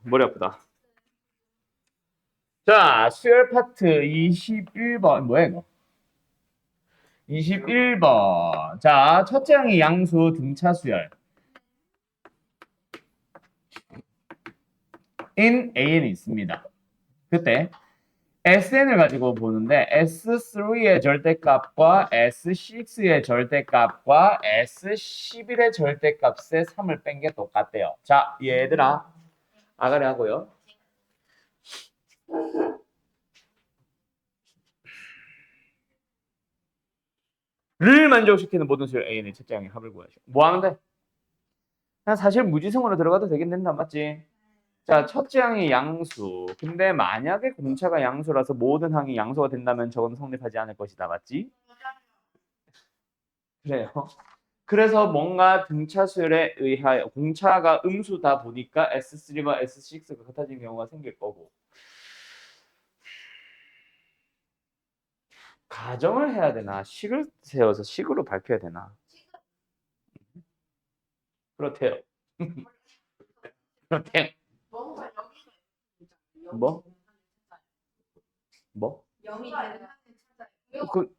머리 아프다. 자, 수열 파트 21번. 뭐야, 이거? 21번. 자, 첫째 항의 양수 등차 수열. in AN이 있습니다. 그때 SN을 가지고 보는데 S3의 절대값과 S6의 절대값과 S11의 절대값의 3을 뺀 게 똑같대요. 자, 얘들아. 아가리 하고요. 를 만족시키는 모든 수열 A는 첫째 항의 합을 구하시오. 뭐 하는데? 그냥 사실 무지성으로 들어가도 되긴 된다. 맞지? 자, 첫째 항이 양수. 근데 만약에 공차가 양수라서 모든 항이 양수가 된다면 저건 성립하지 않을 것이다. 맞지? 그래요. 그래서 뭔가 등차 수열에 의하여 공차가 음수다 보니까 S3와 S6가 같아진 경우가 생길 거고. 가정을 해야 되나? 식을 세워서 식으로 밝혀야 되나? 그렇대요. 그렇대요. 뭐? 뭐? 그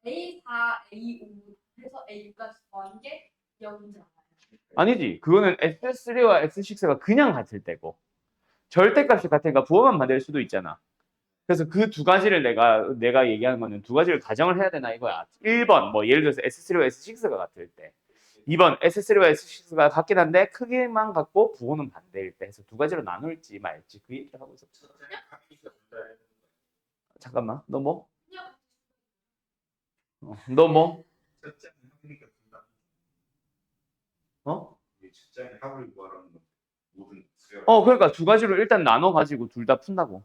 A4, A5 해서 A6까지 더한 게 0이잖아요. 아니지. 그거는 S3와 S6가 그냥 같을 때고 절대값이 같으니까 부호만 만들 수도 있잖아. 그래서 그 두 가지를 내가 얘기하는 거는 두 가지를 가정을 해야 되나 이거야. 1번 뭐 예를 들어서 S3와 S6가 같을 때 2번 S3와 S6가 같긴 한데 크기만 같고 부호는 반대일 때 해서 두 가지로 나눌지 말지 그 얘기를 하고 있었어. 잠깐만 너 뭐? 너 뭐? 어? 그러니까 두 가지로 일단 나눠 가지고 둘 다 푼다고.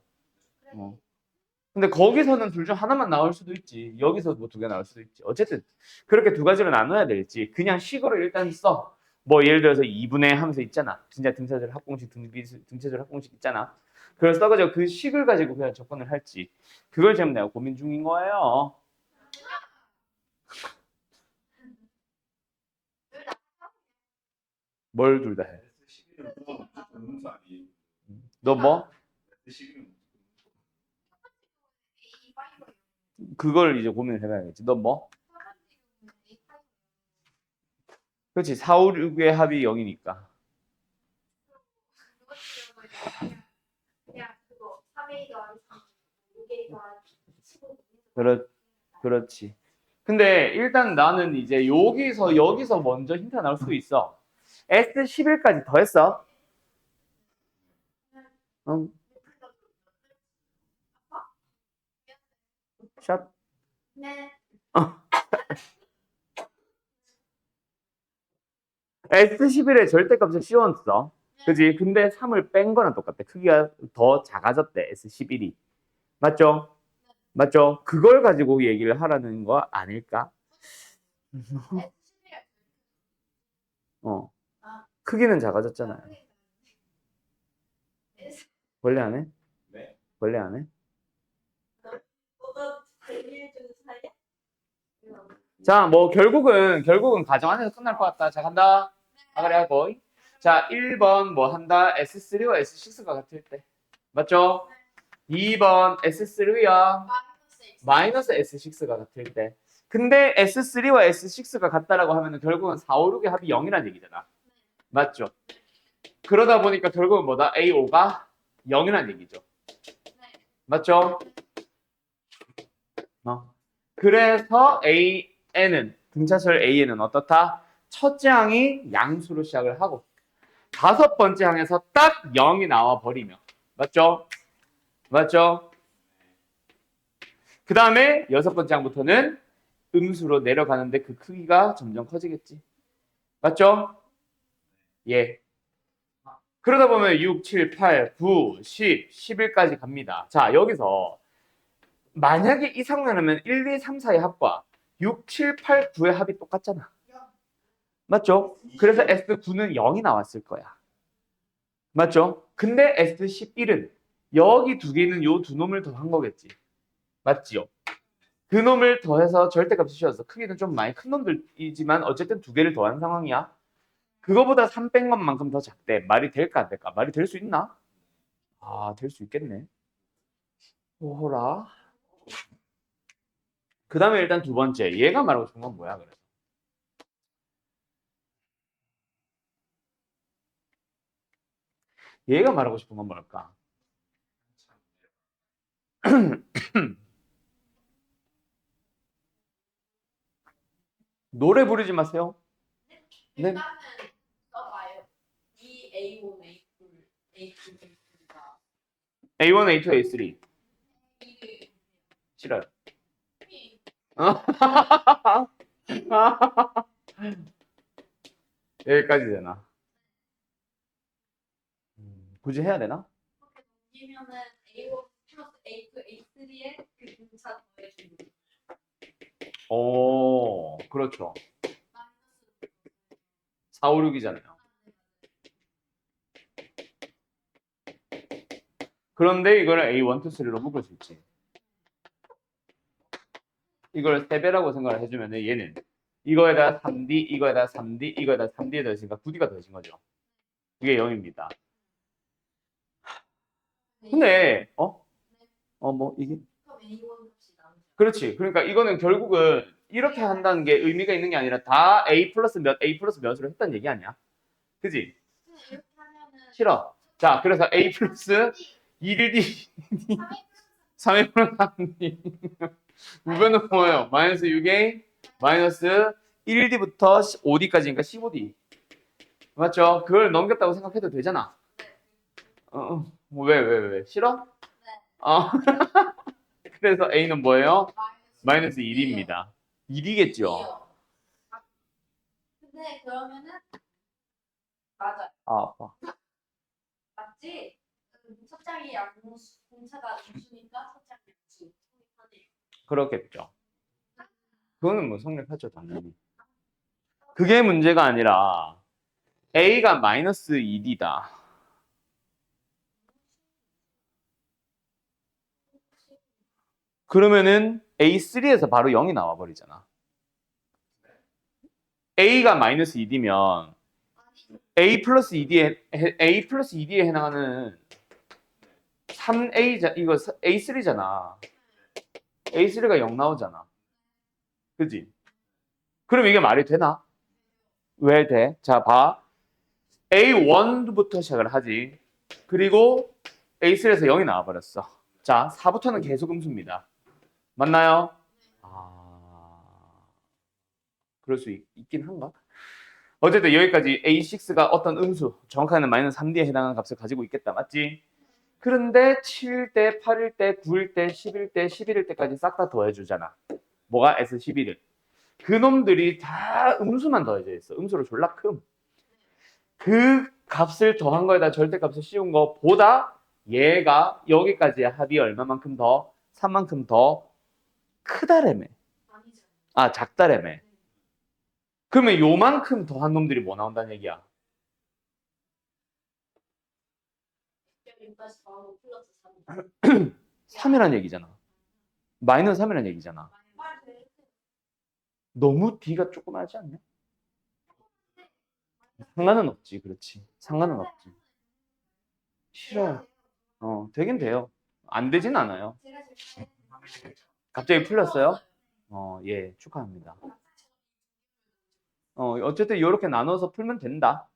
어. 근데 거기서는 둘 중 하나만 나올 수도 있지. 여기서 뭐 두 개 나올 수도 있지. 어쨌든 그렇게 두 가지로 나눠야 될지 그냥 식으로 일단 써. 뭐 예를 들어서 2분의 하면서 있잖아. 진짜 등차절 합공식, 등차절 합공식 있잖아. 그래서 써가지고 그 식을 가지고 그냥 접근을 할지 그걸 지금 내가 고민 중인 거예요. 뭘 둘 다 해? 너 뭐? 그걸 이제 고민을 해봐야겠지. 너 뭐? 그렇지. 4, 5, 6의 합이 0이니까. 그렇지. 근데 일단 나는 이제 여기서 먼저 힌트 나올 수도 있어. S11까지 더했어? 응. 샷. 네. S11의 절대값을 씌웠어. 그지? 근데 3을 뺀 거랑 똑같아. 크기가 더 작아졌대. S11이. 맞죠? 맞죠? 그걸 가지고 얘기를 하라는 거 아닐까? 어. 크기는 작아졌잖아요. 원래 안 해? 원래 안 해? 자, 뭐 결국은 가정 안에서 끝날 것 같다. 자, 간다. 그래 하고. 자, 1번 뭐 한다? S3와 S6가 같을 때. 맞죠? 2번 S3와 마이너스 S6가 같을 때. 근데 S3와 S6가 같다라고 하면은 결국은 4, 5, 6의 합이 0이라는 얘기잖아. 맞죠? 그러다 보니까 결국은 뭐다? A5가 0이라는 얘기죠. 맞죠? 그래서 AN은 등차수열 AN은 어떻다? 첫째 항이 양수로 시작을 하고 다섯 번째 항에서 딱 0이 나와 버리면 맞죠? 맞죠? 그 다음에 여섯 번째 항부터는 음수로 내려가는데 그 크기가 점점 커지겠지. 맞죠? 예. 그러다 보면 6, 7, 8, 9, 10, 11까지 갑니다. 자, 여기서 만약에 이상하면 1, 2, 3, 4의 합과 6, 7, 8, 9의 합이 똑같잖아. 맞죠? 그래서 S9는 0이 나왔을 거야. 맞죠? 근데 S11은 여기 두 개는 요 두 놈을 더한 거겠지. 맞지요? 그놈을 더해서 절대값을 씌웠어. 크기는 좀 많이 큰 놈들이지만 어쨌든 두 개를 더한 상황이야. 그거보다 300만큼 더 작대. 말이 될까 안 될까? 말이 될 수 있나? 아, 될 수 있겠네. 오호라. 그 다음에 일단 두 번째. 얘가 말하고 싶은 건 뭐야, 그래? 얘가 말하고 싶은 건 뭘까? 노래 부르지 마세요. 네. 일단은 써봐요. 이 A1, A2, A2, A3가 A1, A2, A3. 이게 싫어요. 이 여기까지 되나? 굳이 해야 되나? 이렇게 넘기면은 A1 플러스 A2, A3에 그 분차 더해주는 오, 그렇죠. 마이너스 4, 5, 6이잖아요. 그런데 이걸 A1, 2, 3로 묶을 수 있지. 이걸 3배라고 생각을 해주면 얘는 이거에다 3D, 이거에다 3D, 이거에다 3D에 더해지니까 9D가 더해진 거죠. 이게 0입니다. 근데 뭐 이게 그럼 A1 값이 나오죠. 그렇지. 그러니까 이거는 결국은 이렇게 한다는 게 의미가 있는 게 아니라 다 A 플러스 몇, A 플러스 몇으로 했다는 얘기 아니야? 그지? 근데 이렇게 하면은 싫어. 자, 그래서 A 플러스 1D, 3A 플러스 3D. 우변은 뭐예요? 마이너스 6A, 마이너스 1D부터 5D까지니까 15D. 맞죠? 그걸 넘겼다고 생각해도 되잖아. 왜? 싫어? 네. 그래서 A는 뭐예요? 마이너스 마이너스 1입니다. 1이겠죠? 1이요. 근데 그러면은 맞아요. 아빠. 맞지? 첫 장이 양수, 공차가 음수니까 첫 장이 양수. 성립하네요. 그렇겠죠. 그거는 뭐 성립하죠, 당연히. 그게 문제가 아니라 A가 마이너스 1이다. 그러면은 A3에서 바로 0이 나와 버리잖아. A가 마이너스 1이면 A 플러스 2D에 해당하는 3A 이거 A3잖아. A3가 0 나오잖아. 그지? 그럼 이게 말이 되나? 왜 돼? 자, 봐. A1부터 시작을 하지. 그리고 A3에서 0이 나와버렸어. 자, 4부터는 계속 음수입니다. 맞나요? 그럴 수 있긴 한가? 어쨌든 여기까지 A6가 어떤 음수, 정확하게는 마이너스 3D에 해당하는 값을 가지고 있겠다. 맞지? 그런데 7일 때, 8일 때, 9일 때, 10일 때, 11일 때까지 싹 다 더해주잖아. 뭐가 S11을. 그놈들이 다 음수만 더해져 있어. 음수로 졸라 큼. 그 값을 더한 거에다 절대값을 씌운 거보다 얘가 여기까지의 합이 얼마만큼 더? 3만큼 더 크다래매. 아니죠. 아, 작다래매. 그러면 요만큼 더한 놈들이 뭐 나온다는 얘기야? 6다시 더하고 플러스 3. 3이란 얘기잖아. 마이너스 3이란 얘기잖아. 너무 D가 조그마하지 않냐? 상관은 없지, 그렇지. 상관은 없지. 싫어요. 되긴 돼요. 안 되진 않아요. 제가 지금 갑자기 풀렸어요? 예, 축하합니다. 어쨌든 이렇게 나눠서 풀면 된다.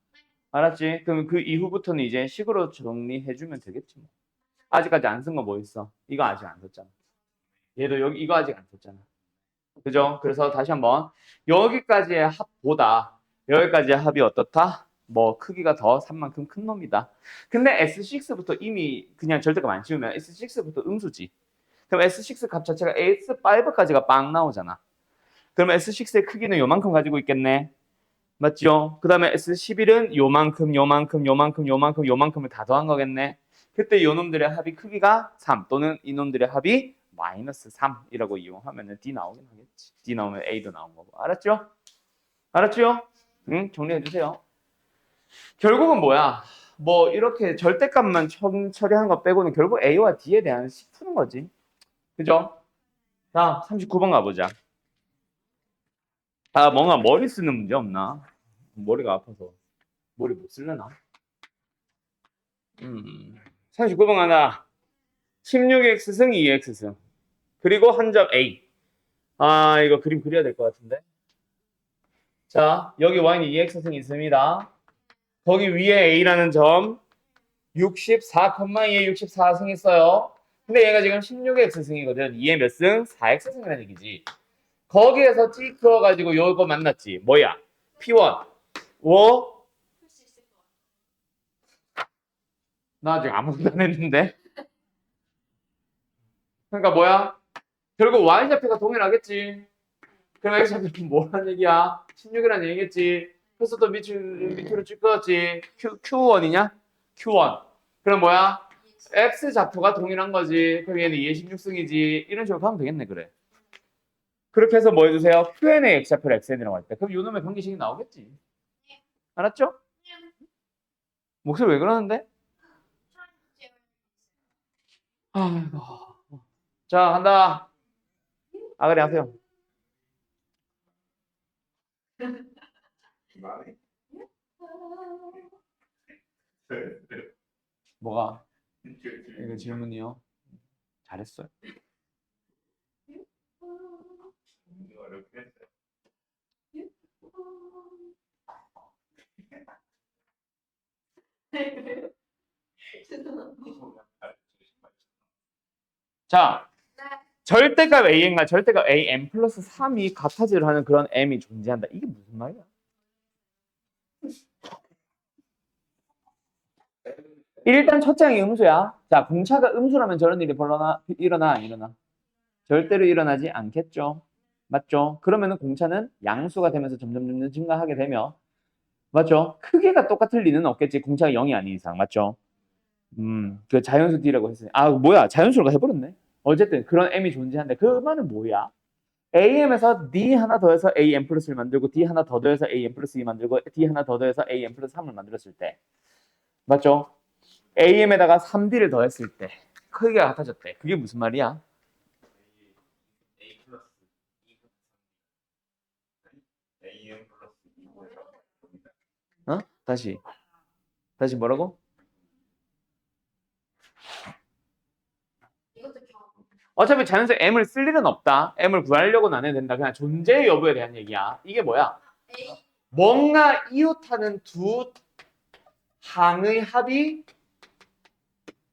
알았지? 그럼 그 이후부터는 이제 식으로 정리해주면 되겠지 뭐. 아직까지 안 쓴 거 뭐 있어? 이거 아직 안 썼잖아. 얘도 여기 이거 아직 안 썼잖아. 그죠? 그래서 다시 한번 여기까지의 합보다 여기까지의 합이 어떻다? 뭐 크기가 더 3만큼 큰 놈이다. 근데 S6부터 이미 그냥 절대값 안 씌우면 S6부터 음수지. 그럼 S6 값 자체가 S5까지가 빵 나오잖아. 그럼 S6의 크기는 요만큼 가지고 있겠네. 맞죠? 그 다음에 S11은 요만큼, 요만큼, 요만큼, 요만큼, 요만큼을 다 더한 거겠네. 그때 요놈들의 합이 크기가 3 또는 이놈들의 합이 마이너스 3이라고 이용하면 D 나오긴 하겠지. D 나오면 A도 나온 거고. 알았죠? 알았죠? 응? 정리해주세요. 결국은 뭐야? 뭐 이렇게 절대값만 처리하는 거 빼고는 결국 A와 D에 대한 식 푸는 거지. 그죠? 다음 39번 가보자. 아, 뭔가 머리 쓰는 문제 없나? 머리가 아파서 머리 못 쓸려나? 39번 가나. 16x승 2x승 그리고 한 점 a. 아, 이거 그림 그려야 될 것 같은데. 자, 여기 y는 2x승이 있습니다. 거기 위에 a라는 점 64,2에 64승 있어요. 근데 얘가 지금 16x승이거든. 2에 몇 승? 4x승이라는 얘기지. 거기에서 찌 그어가지고 요거 만났지. 뭐야? P1. 워? 풀 수 있을 것 나 아직 아무것도 안 했는데. 그러니까 뭐야? 결국 y좌표가 동일하겠지. 그럼 x좌표는 뭐라는 얘기야? 16이라는 얘기겠지. 그래서 또 밑으로 쭉 그었지. Q1이냐? Q1. 그럼 뭐야? x좌표가 동일한 거지. 그럼 얘는 2의 16승이지. 이런 식으로 하면 되겠네, 그래. 그렇게 해서 뭐 해주세요? Qn의 x좌표를 xn이라고 할 때. 그럼 요 놈의 관계식이 나오겠지. 알았죠? 목소리 왜 그러는데? 아이고. 자, 간다. 아, 그래, 하세요. 뭐가? 이거 질문이요? 잘했어요. 자, 절대값 an과 절대값 an 플러스 3이 같아지를 하는 그런 m이 존재한다. 이게 무슨 말이야? 일단 첫 장이 음수야. 자, 공차가 음수라면 저런 일이 일어나 안 일어나? 절대로 일어나지 않겠죠. 맞죠? 그러면은 공차는 양수가 되면서 점점 증가하게 되며, 맞죠? 크기가 똑같을 리는 없겠지. 공차가 0이 아닌 이상. 맞죠? 그 자연수 D라고 했으니. 아, 뭐야? 자연수가 해버렸네. 어쨌든 그런 m이 존재한다. 그 말은 뭐야? am에서 d 하나 더해서 am 플러스를 만들고 d 하나 더 더해서 am 플러스 2 만들고 d 하나 더 더해서 am 플러스 3을 만들었을 때, 맞죠? am에다가 3d를 더했을 때 크기가 같아졌대. 그게 무슨 말이야? 어? 다시 뭐라고? 이것도 경. 어차피 자연수 m을 쓸 일은 없다. m을 구하려고는 안 해도 된다. 그냥 존재 여부에 대한 얘기야. 이게 뭐야? A. 뭔가 이웃하는 두 항의 합이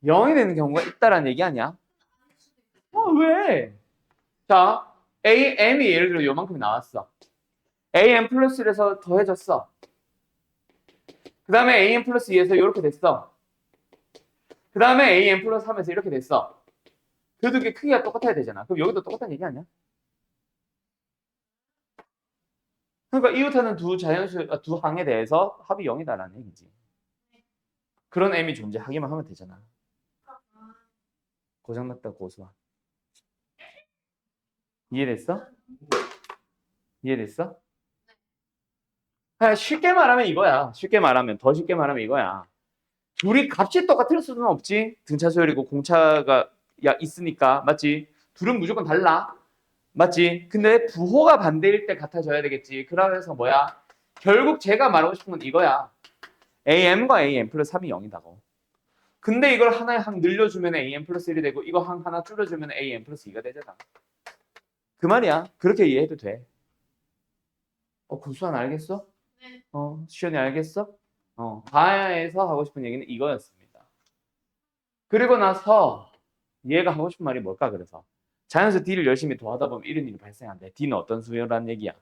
0이 되는 경우가 있다라는 얘기 아니야? 왜? 자, am이 예를 들어 요만큼 나왔어. am 플러스 1에서 더해졌어. 그 다음에 am 플러스 2에서 이렇게 됐어. 그 다음에 am 플러스 3에서 이렇게 됐어. 그 두 개 크기가 똑같아야 되잖아. 그럼 여기도 똑같다는 얘기 아니야? 그러니까 이웃하는 두 항에 대해서 합이 0이다라는 얘기지. 그런 m이 존재하기만 하면 되잖아. 고장났다 고소한. 이해됐어? 이해됐어? 그냥 쉽게 말하면 이거야. 더 쉽게 말하면 이거야. 둘이 값이 똑같을 수는 없지. 등차 수열이고 공차가 있으니까. 맞지? 둘은 무조건 달라. 맞지? 근데 부호가 반대일 때 같아져야 되겠지. 그래서 뭐야? 결국 제가 말하고 싶은 건 이거야. am과 am 플러스 3이 0이다고. 근데 이걸 하나의 항 늘려주면 am 플러스 1이 되고 이거 항 하나 줄여주면 am 플러스 2가 되잖아. 그 말이야. 그렇게 이해해도 돼. 고수한 알겠어? 네. 시연이 알겠어? 바야에서 하고 싶은 얘기는 이거였습니다. 그리고 나서 얘가 하고 싶은 말이 뭘까 그래서 자연수 D를 열심히 더하다 보면 이런 일이 발생한대. D는 어떤 수요라는 얘기야?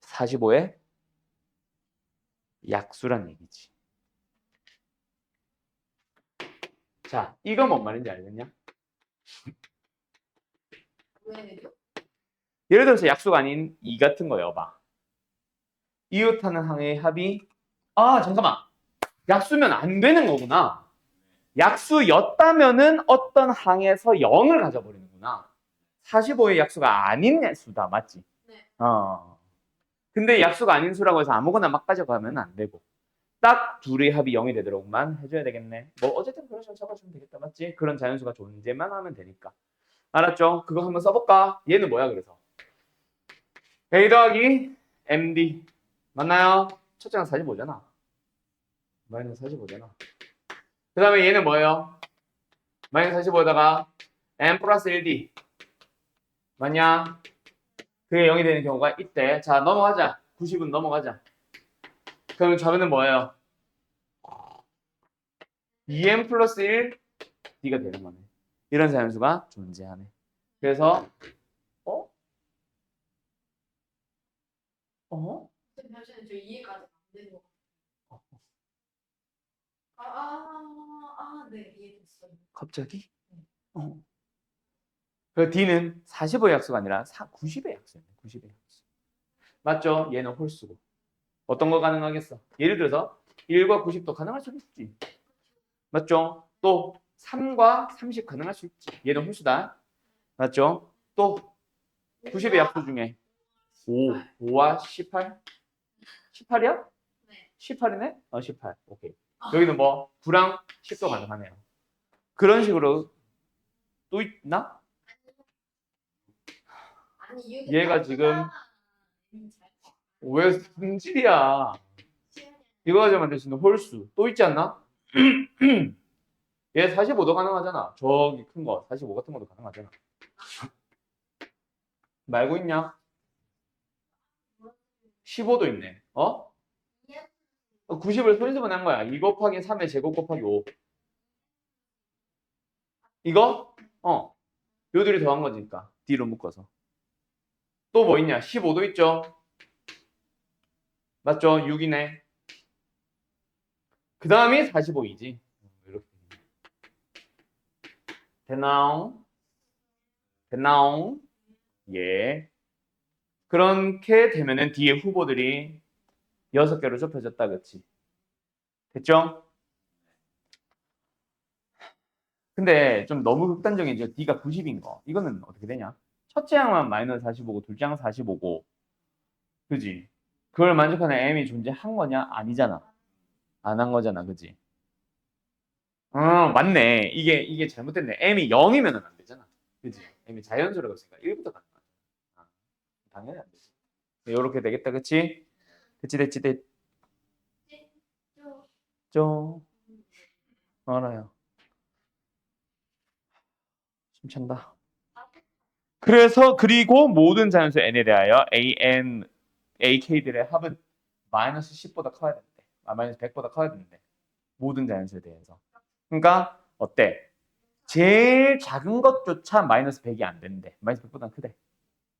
45의 약수란 얘기지. 자, 이거 뭔 말인지 알겠냐? 왜요? 예를 들어서 약수가 아닌 이 같은 거 여봐. 이웃하는 항의 합이 잠깐만. 약수면 안 되는 거구나. 약수였다면은 어떤 항에서 0을 가져버리는구나. 45의 약수가 아닌 수다. 맞지? 네. 근데 약수가 아닌 수라고 해서 아무거나 막 가져가면 안 되고 딱 둘의 합이 0이 되도록만 해줘야 되겠네. 뭐 어쨌든 그런 식으로 적어주면 되겠다. 맞지? 그런 자연수가 존재만 하면 되니까. 알았죠? 그거 한번 써볼까? 얘는 뭐야 그래서? A 더하기 MD 맞나요? 첫째가 45잖아. 마이너스 45잖아. 그 다음에 얘는 뭐예요? 마이너스 45에다가 M 플러스 1D 맞냐? 그게 0이 되는 경우가 있대. 자 넘어가자. 90은 넘어가자. 그럼 저는 뭐예요? 2M 플러스 1 D가 되는 거네. 이런 자연수가 존재하네. 그래서 어? 어? 잠시만요. 저 이해까지 안 되는 거. 네, 이해됐어요. 갑자기? 어. 그 D는 45의 약수가 아니라 90의 약수네. 90의 약수. 맞죠? 얘는 홀수고. 어떤 거 가능하겠어? 예를 들어서 1과 90도 가능할 수 있지. 맞죠? 또 3과 30 가능할 수 있지. 얘는 홀수다. 맞죠? 또 90의 약수 중에 5와 18? 18이야? 네. 18이네? 18. 오케이. 여기는 뭐 9랑 10도 가능하네요. 그런 식으로 또 있나? 아니, 얘가 지금 왜 승질이야? 이거 가지고 만들 수 있는 홀수 또 있지 않나? 얘 45도 가능하잖아. 저기 큰 거 45 같은 것도 가능하잖아. 말고 있냐? 15도 있네. 90을 손수분 한 거야. 2 곱하기 3의 제곱 곱하기 5. 이거? 요들이 더한 거니까. D로 묶어서. 또 뭐 있냐? 15도 있죠? 맞죠? 6이네. 그 다음이 45이지. 이렇게. 됐나옹? 됐나옹? 예. 그렇게 되면은 D의 후보들이 6개로 좁혀졌다. 그치? 됐죠? 근데 좀 너무 극단적이죠. D가 90인 거. 이거는 어떻게 되냐? 첫째 항만 마이너스 45고 둘째 항 45고. 그지? 그걸 만족하는 M이 존재한 거냐? 아니잖아. 안 한 거잖아. 그지? 맞네. 이게 잘못됐네. M이 0이면 안 되잖아. 그지? M이 자연수라고 했으니까 1부터 가능하잖아. 당연히 안 되지. 이렇게 되겠다. 그치? 됐죠? 알아요. 숨찬다. 그래서 그리고 모든 자연수 n에 대하여 an, ak들의 합은 마이너스 10보다 커야 되는데, 마이너스 100보다 커야 되는데, 모든 자연수에 대해서. 그러니까 어때? 제일 작은 것조차 마이너스 100이 안 되는데, 마이너스 100보다 크대.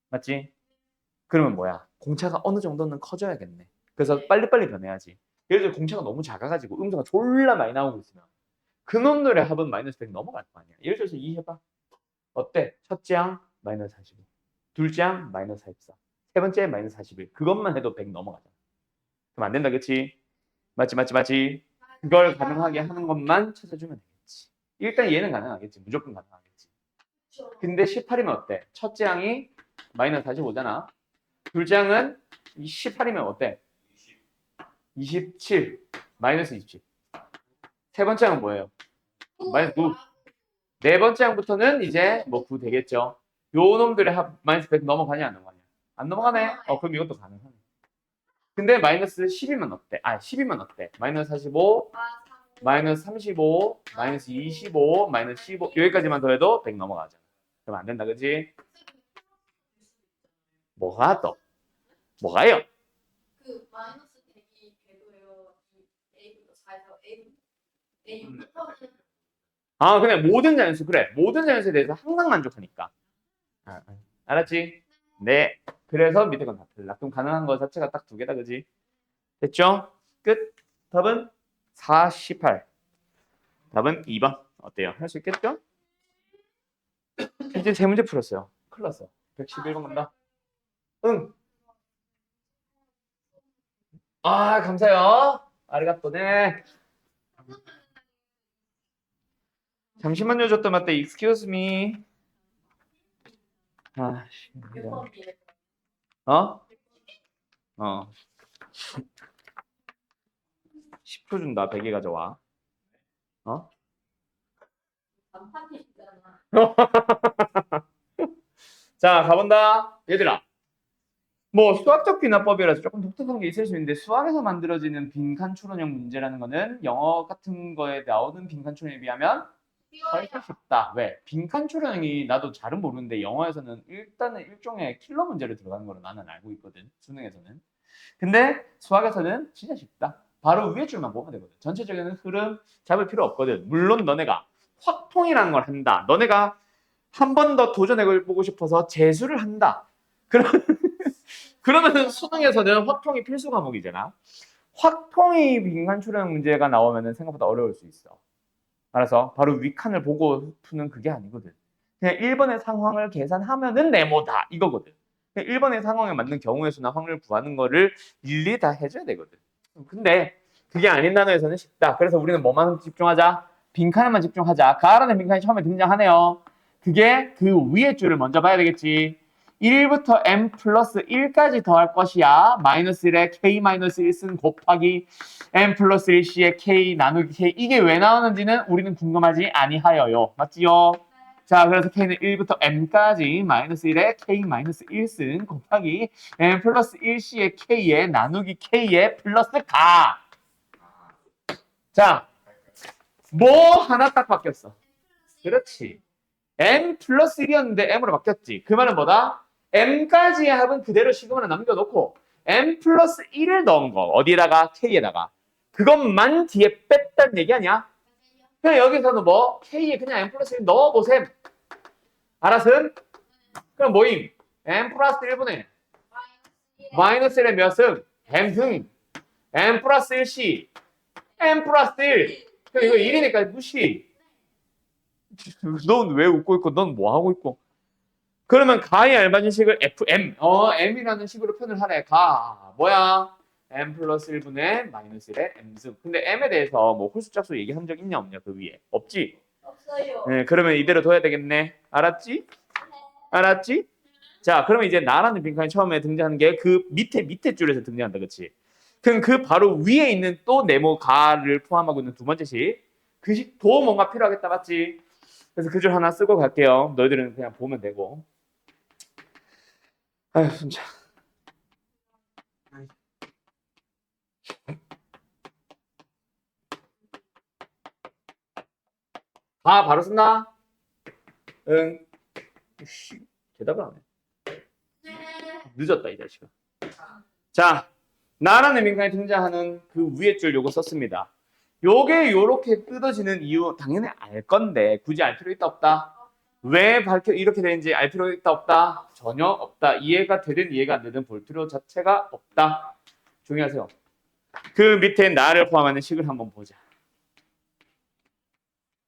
맞지? 그러면 뭐야? 공차가 어느 정도는 커져야겠네. 그래서 빨리빨리 변해야지. 예를 들어 공차가 너무 작아가지고 음수가 졸라 많이 나오고 있으면 그놈들의 합은 마이너스 100 넘어갈 거 아니야. 예를 들어서 이 해봐. 어때? 첫째 항 마이너스 45, 둘째 항 마이너스 44, 세 번째 마이너스 41. 그것만 해도 100 넘어가잖아. 그럼 안 된다, 그치? 맞지? 그걸 가능하게 하는 것만 찾아주면 되겠지. 일단 얘는 가능하겠지. 무조건 가능하겠지. 근데 18이면 어때? 첫째 항이 마이너스 45잖아. 둘째 항은 18이면 어때? 27, 마이너스 27. 세 번째 항은 뭐예요? 마이너스 9. 네 번째 항부터는 이제 뭐 9 되겠죠. 요 놈들의 합 마이너스 100 넘어가냐 안 넘어가냐? 안 넘어가네. 그럼 이것도 가능하네. 근데 마이너스 10이면 어때? 10이면 어때? 마이너스 45, 마이너스 35, 마이너스 25, 마이너스 15 여기까지만 더해도 100 넘어가잖아. 그럼 안 된다, 그지? 뭐가 또? 뭐가요? 그 마이너스 100이 되고요. A부터 4에서 A부터는 그냥 모든 자연수 그래. 모든 자연수에 대해서 항상 만족하니까. 알았지? 네. 그래서 밑에 건 다 틀라. 그럼 가능한 거 자체가 딱 두 개다, 그지? 됐죠? 끝. 답은 48. 답은 2번. 어때요? 할 수 있겠죠? 이제 세 문제 풀었어요. 큰일 났어. 111번 간다. 응. 감사해요. 아리가또네. 잠시만요, 줬다 맞다. Excuse me. 씨. 몇 번이에요? 어? 10표 준다. 100개 가져와. 반판이잖아. 자, 가본다. 얘들아. 뭐 수학적 귀납법이라서 조금 독특한 게 있을 수 있는데 수학에서 만들어지는 빈칸 추론형 문제라는 거는 영어 같은 거에 나오는 빈칸 추론에 비하면 쉬워요. 훨씬 쉽다. 왜? 빈칸 추론형이 나도 잘은 모르는데 영어에서는 일단은 일종의 킬러 문제를 들어가는 걸로 나는 알고 있거든. 수능에서는. 근데 수학에서는 진짜 쉽다. 바로 위에 줄만 보면 되거든. 전체적인 흐름 잡을 필요 없거든. 물론 너네가 확통이라는 걸 한다. 너네가 한 번 더 도전해보고 싶어서 재수를 한다. 그러면은 수능에서는 확통이 필수 과목이잖아. 확통이 빈칸 추론 문제가 나오면은 생각보다 어려울 수 있어. 알아서 바로 윗칸을 보고 푸는 그게 아니거든. 그냥 1번의 상황을 계산하면은 네모다 이거거든. 그냥 1번의 상황에 맞는 경우의 수나 확률을 구하는 거를 일일이 다 해줘야 되거든. 근데 그게 아닌 단어에서는 쉽다. 그래서 우리는 뭐만 집중하자? 빈칸에만 집중하자. 가라는 빈칸이 처음에 등장하네요. 그게 그 위에 줄을 먼저 봐야 되겠지. 1부터 m 플러스 1까지 더할 것이야. 마이너스 1에 k 마이너스 1승 곱하기 m 플러스 1c에 k 나누기 k. 이게 왜 나오는지는 우리는 궁금하지 아니하여요. 맞지요? 자, 그래서 k는 1부터 m까지 마이너스 1에 k 마이너스 1승 곱하기 m 플러스 1c의 k에 나누기 k에 플러스 가. 자, 뭐 하나 딱 바뀌었어. 그렇지. m 플러스 1이었는데 m으로 바뀌었지. 그 말은 뭐다? m까지의 합은 그대로 시그마를 남겨놓고 m 플러스 1을 넣은 거. 어디에다가? k에다가. 그것만 뒤에 뺐다는 얘기 아니야? 그냥 여기서는 뭐 k에 그냥 m 플러스 1 넣어보셈. 알았음? 그럼 뭐임? m 플러스 1분의 마이너스 1의 몇 승? m승. m 플러스 1c. m 플러스 1. 그럼 이거 1이니까 무시. 넌 왜 웃고 있고 넌 뭐 하고 있고. 그러면 가의 알맞은 식을 fm. m이라는 식으로 표현을 하래. 가. 뭐야? m 플러스 1분의 마이너스 1의 m승. 근데 m에 대해서 뭐 홀수짝수 얘기한 적 있냐 없냐 그 위에? 없지? 없어요. 네, 그러면 이대로 둬야 되겠네. 알았지? 알았지? 자, 그러면 이제 나라는 빈칸이 처음에 등장하는 게 그 밑에 줄에서 등장한다. 그치? 그럼 그 바로 위에 있는 또 네모 가를 포함하고 있는 두 번째 식. 그 식도 뭔가 필요하겠다. 맞지? 그래서 그 줄 하나 쓰고 갈게요. 너희들은 그냥 보면 되고. 아휴, 진짜. 아, 바로 쓴다? 응. 씨, 대답을 안 해. 늦었다, 이 자식아. 자, 나라는 민간에 등장하는 그 위에 줄 요거 썼습니다. 요게 요렇게 뜯어지는 이유 당연히 알 건데 굳이 알 필요 있다 없다? 왜 밝혀 이렇게 되는지 알 필요 있다 없다? 전혀 없다. 이해가 되든 이해가 안 되든 볼 필요 자체가 없다. 조용히 하세요. 그 밑에 나를 포함하는 식을 한번 보자.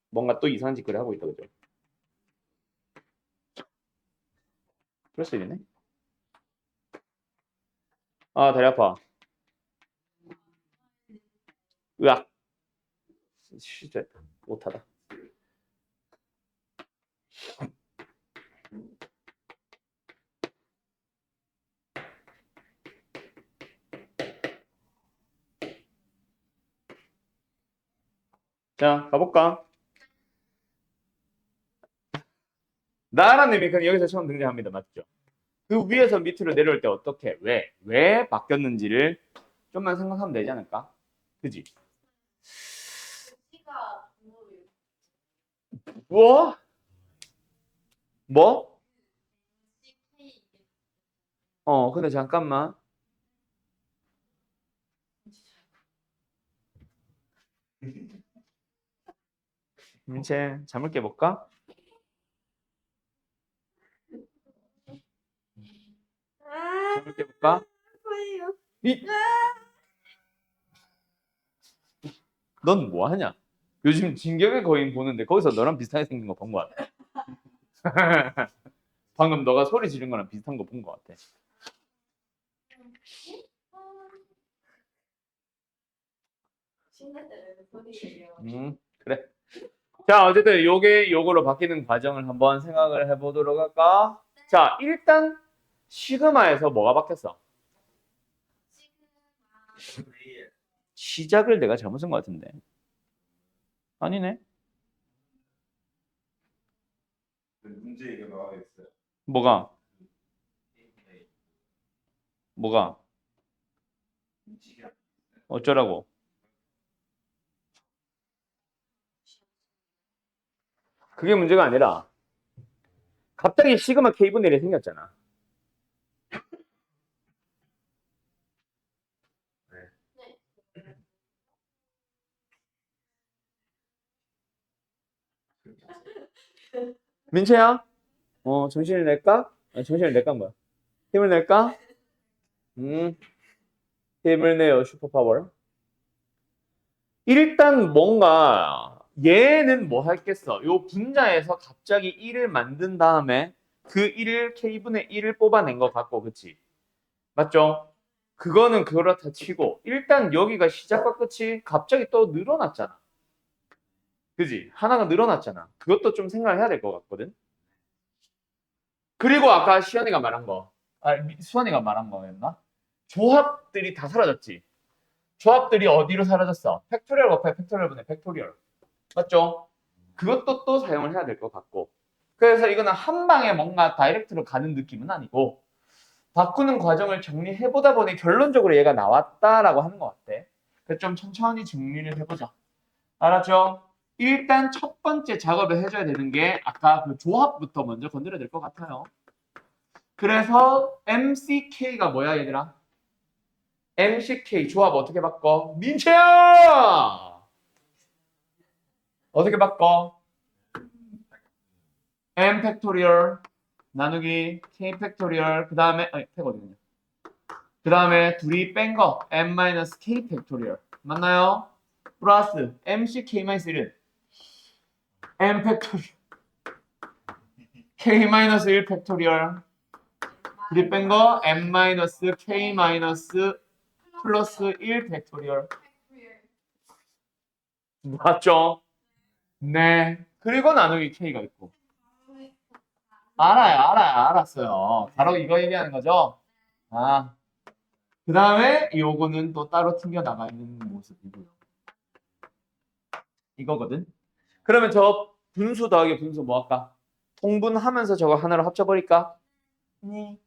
뭔가 또 이상한 짓거리 하고 있다, 그죠? 그럴 수 있네. 아, 다리 아파. 으악. 진짜 못하다. 자, 가볼까? 나라는 의미는 여기서 처음 등장합니다. 맞죠? 그 위에서 밑으로 내려올 때 어떻게, 왜 바뀌었는지를 좀만 생각하면 되지 않을까? 그지? C가 뭐예요? 뭐? 뭐? CK. 근데 잠깐만. 이제 잠을 깨볼까? 잠을 깨볼까? 뭐예요? 이, 넌 뭐 하냐? 요즘 진격의 거인 보는데 거기서 너랑 비슷하게 생긴 거 본 거 같아. 방금 너가 소리 지른 거랑 비슷한 거 본 거 같아. 신나는 소리예요. 그래. 자, 어쨌든 요거로 바뀌는 과정을 한번 생각을 해보도록 할까? 자, 일단 시그마에서 뭐가 바뀌었어? 시작을 내가 잘못 쓴 것 같은데. 아니네. 문제 이게 나와 있어요. 뭐가? 뭐가? 어쩌라고? 그게 문제가 아니라 갑자기 시그마 K분의 1이 생겼잖아. 민채야? 정신을 낼까? 정신을 낼까 뭐야? 힘을 낼까? 힘을 내요 슈퍼파워. 일단 뭔가 얘는 뭐 할겠어? 요 분자에서 갑자기 1을 만든 다음에 그 1을 K분의 1을 뽑아낸 것 같고 그치? 맞죠? 그거는 그렇다 치고 일단 여기가 시작과 끝이 갑자기 또 늘어났잖아. 그지? 하나가 늘어났잖아. 그것도 좀 생각을 해야 될 것 같거든. 그리고 아까 시연이가 말한 거, 수환이가 말한 거였나? 조합들이 다 사라졌지. 조합들이 어디로 사라졌어? 팩토리얼 곱하기 팩토리얼 분의 팩토리얼. 맞죠? 그것도 또 사용을 해야 될 것 같고. 그래서 이거는 한 방에 뭔가 다이렉트로 가는 느낌은 아니고 바꾸는 과정을 정리해보다 보니 결론적으로 얘가 나왔다라고 하는 것 같아. 그래서 좀 천천히 정리를 해보자. 알았죠? 일단 첫 번째 작업을 해줘야 되는 게 아까 그 조합부터 먼저 건드려야 될 것 같아요. 그래서 MCK가 뭐야 얘들아? MCK 조합 어떻게 바꿔? 민채야! 어떻게 바꿔? M 팩토리얼 나누기 K 팩토리얼 그 다음에 팩 어디냐? 그 다음에 둘이 뺀 거 M-K 팩토리얼 맞나요? 플러스 MCK-1 M 팩토리얼 K-1 팩토리얼 둘이 뺀 거 M-K- 플러스 1 팩토리얼 맞죠? 네. 그리고 나누기 K가 있고 알았어요. 바로 이거 얘기하는 거죠? 아, 그 다음에 요거는 또 따로 튕겨 나가 있는 모습이고요. 이거거든. 그러면 저 분수 더하기 분수 뭐 할까? 통분하면서 저거 하나로 합쳐버릴까? 네.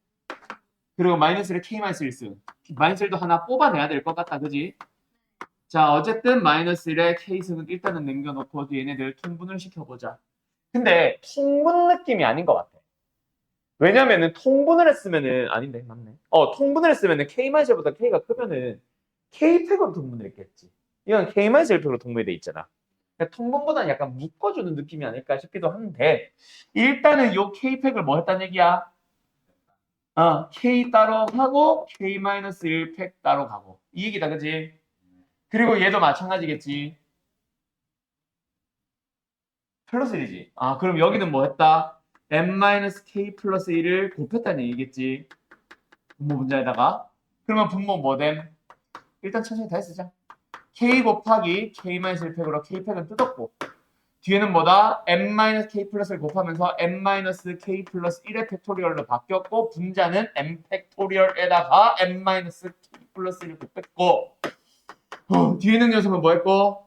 그리고 마이너스를 K-1 쓰. 마이너스1도 하나 뽑아내야 될 것 같다. 그지? 자, 어쨌든 마이너스1에 K수는 일단은 남겨놓고 얘네들 통분을 시켜보자. 근데 통분 느낌이 아닌 것 같아. 왜냐면은 통분을 했으면은 아닌데 맞네. 통분을 했으면은 K-1보다 K가 크면은 K팩으로 통분을 했겠지. 이건 K-1팩으로 통분이 돼 있잖아. 그러니까 통분보다는 약간 묶어주는 느낌이 아닐까 싶기도 한데 일단은 요 K팩을 뭐 했다는 얘기야? K 따로 하고 K-1팩 따로 가고 이 얘기다 그지? 그리고 얘도 마찬가지겠지. 플러스 1이지. 그럼 여기는 뭐 했다? M-K 플러스 1을 곱했다는 얘기겠지. 분모 분자에다가. 그러면 분모 뭐 됨? 일단 천천히 다시 쓰자. K 곱하기 K-1팩으로 K팩은 뜯었고 뒤에는 뭐다? M-K 플러스를 곱하면서 M-K 플러스 1의 팩토리얼로 바뀌었고 분자는 M 팩토리얼에다가 M-K 플러스 1을 곱했고 뒤에는 녀석은 뭐 했고?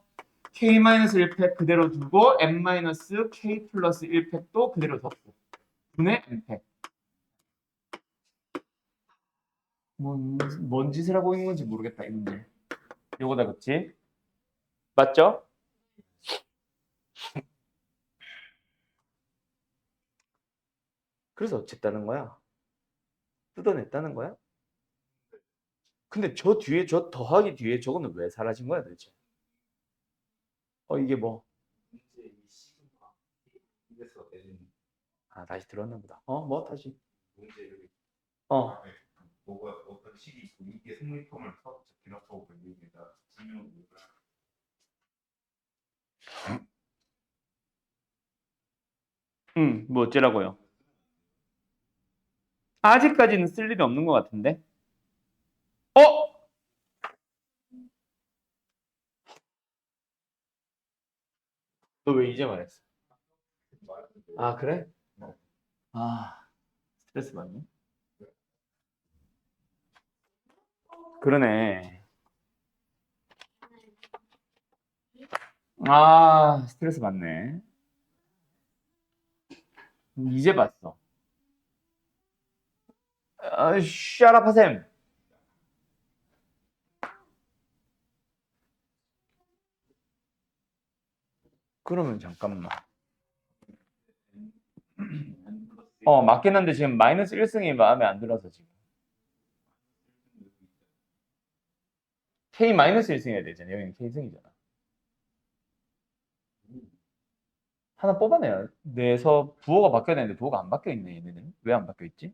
K-1팩 그대로 두고 M-K 플러스 1팩도 그대로 뒀고 분의 M팩 뭔 짓을 하고 있는 건지 모르겠다 이 문제. 요거다 그치? 맞죠? 그래서 어쨌다는 거야? 뜯어냈다는 거야? 근데 저 뒤에 저 더하기 뒤에 저거는 왜 사라진 거야 도대체? 이게 뭐? 문제 이 시그마 입에서 내린 다시 들었나 보다. 뭐 다시? 문제를 어. 뭐가 어떤 식이 있고 이게 생물품을 기록하고 있는 얘기다. 지명 뭐 어쩌라고요? 아직까지는 쓸 일이 없는 것 같은데? 어? 너 왜 이제 말했어? 그래? 스트레스 받네. 그러네. 스트레스 받네. 이제 봤어. shut up 하셈. 그러면 잠깐만. 맞긴 한데 지금 마이너스 1승이 마음에 안 들어서 지금. K 마이너스 1승 해야 되잖아. 여기는 K승이잖아. 하나 뽑아내요. 내서 부호가 바뀌어야 되는데 부호가 안 바뀌어 있네. 얘네는. 왜 안 바뀌어 있지?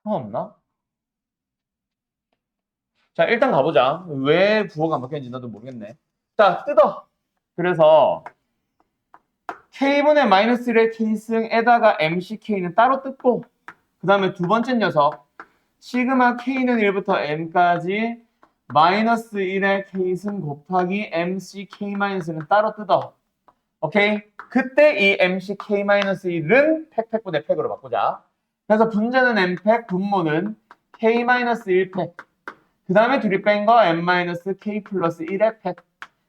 상관없나? 자, 일단 가보자. 왜 부호가 안 바뀌었는지 나도 모르겠네. 자, 뜯어. 그래서 K분의 마이너스 1의 K승에다가 MCK는 따로 뜯고 그 다음에 두 번째 녀석 시그마 K는 1부터 M까지 마이너스 1의 K승 곱하기 MCK-는 따로 뜯어. 오케이? 그때 이 MCK-1은 팩분의 팩으로 바꾸자. 그래서 분자는 M팩, 분모는 K-1팩. 그 다음에 둘이 뺀 거 M-K 플러스 1의 팩.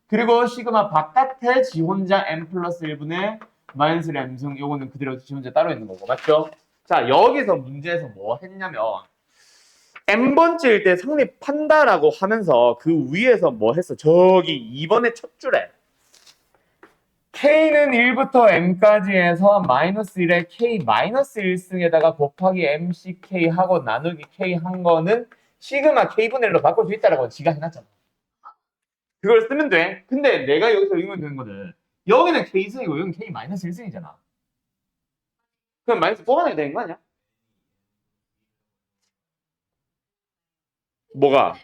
그리고 시그마 바깥에 지 혼자 M 플러스 1분의 마이너스 1 M승. 요거는 그대로 지 혼자 따로 있는 거고. 맞죠? 자, 여기서 문제에서 뭐 했냐면 N번째일 때 성립한다라고 하면서 그 위에서 뭐 했어? 저기 2번의 첫 줄에 K는 1부터 M까지 해서 마이너스 1에 K 마이너스 1승에다가 곱하기 MCK 하고 나누기 K 한 거는 시그마 K분의 1로 바꿀 수 있다라고 지가 해놨잖아. 그걸 쓰면 돼. 근데 내가 여기서 의문되는 거는 여기는 K승이고 여기는 K 마이너스 1승이잖아. 그럼 마이너스 뽑아내야 되는 거 아니야? 뭐가?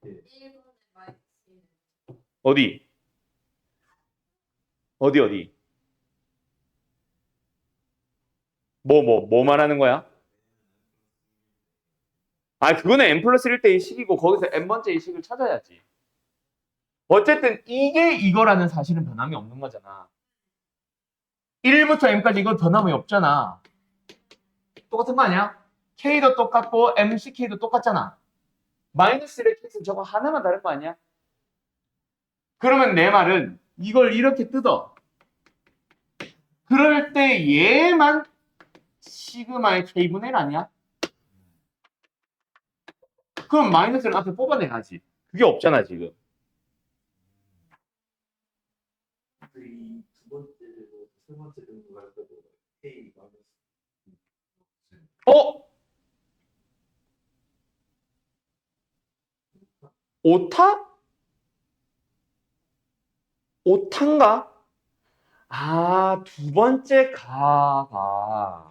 1분의 마이너스 1. 어디? 어디? 뭐 말하는 거야? 아, 그거는 n 플러스 1대1 식이고 거기서 n번째의 식을 찾아야지. 어쨌든 이게 이거라는 사실은 변함이 없는 거잖아. 1부터 m까지 이거 변함이 없잖아. 똑같은 거 아니야? k도 똑같고 mck도 똑같잖아. 마이너스 1의 k는 저거 하나만 다른 거 아니야? 그러면 내 말은 이걸 이렇게 뜯어. 그럴 때 얘만 시그마의 k분의 1 아니야? 그럼 마이너스를 앞에 뽑아내야지. 그게 없잖아 지금. 이두 번째 제곱, 세 번째 제곱 할 때도 K 마이너스 어? 오타? 오타인가? 아, 두 번째 가가.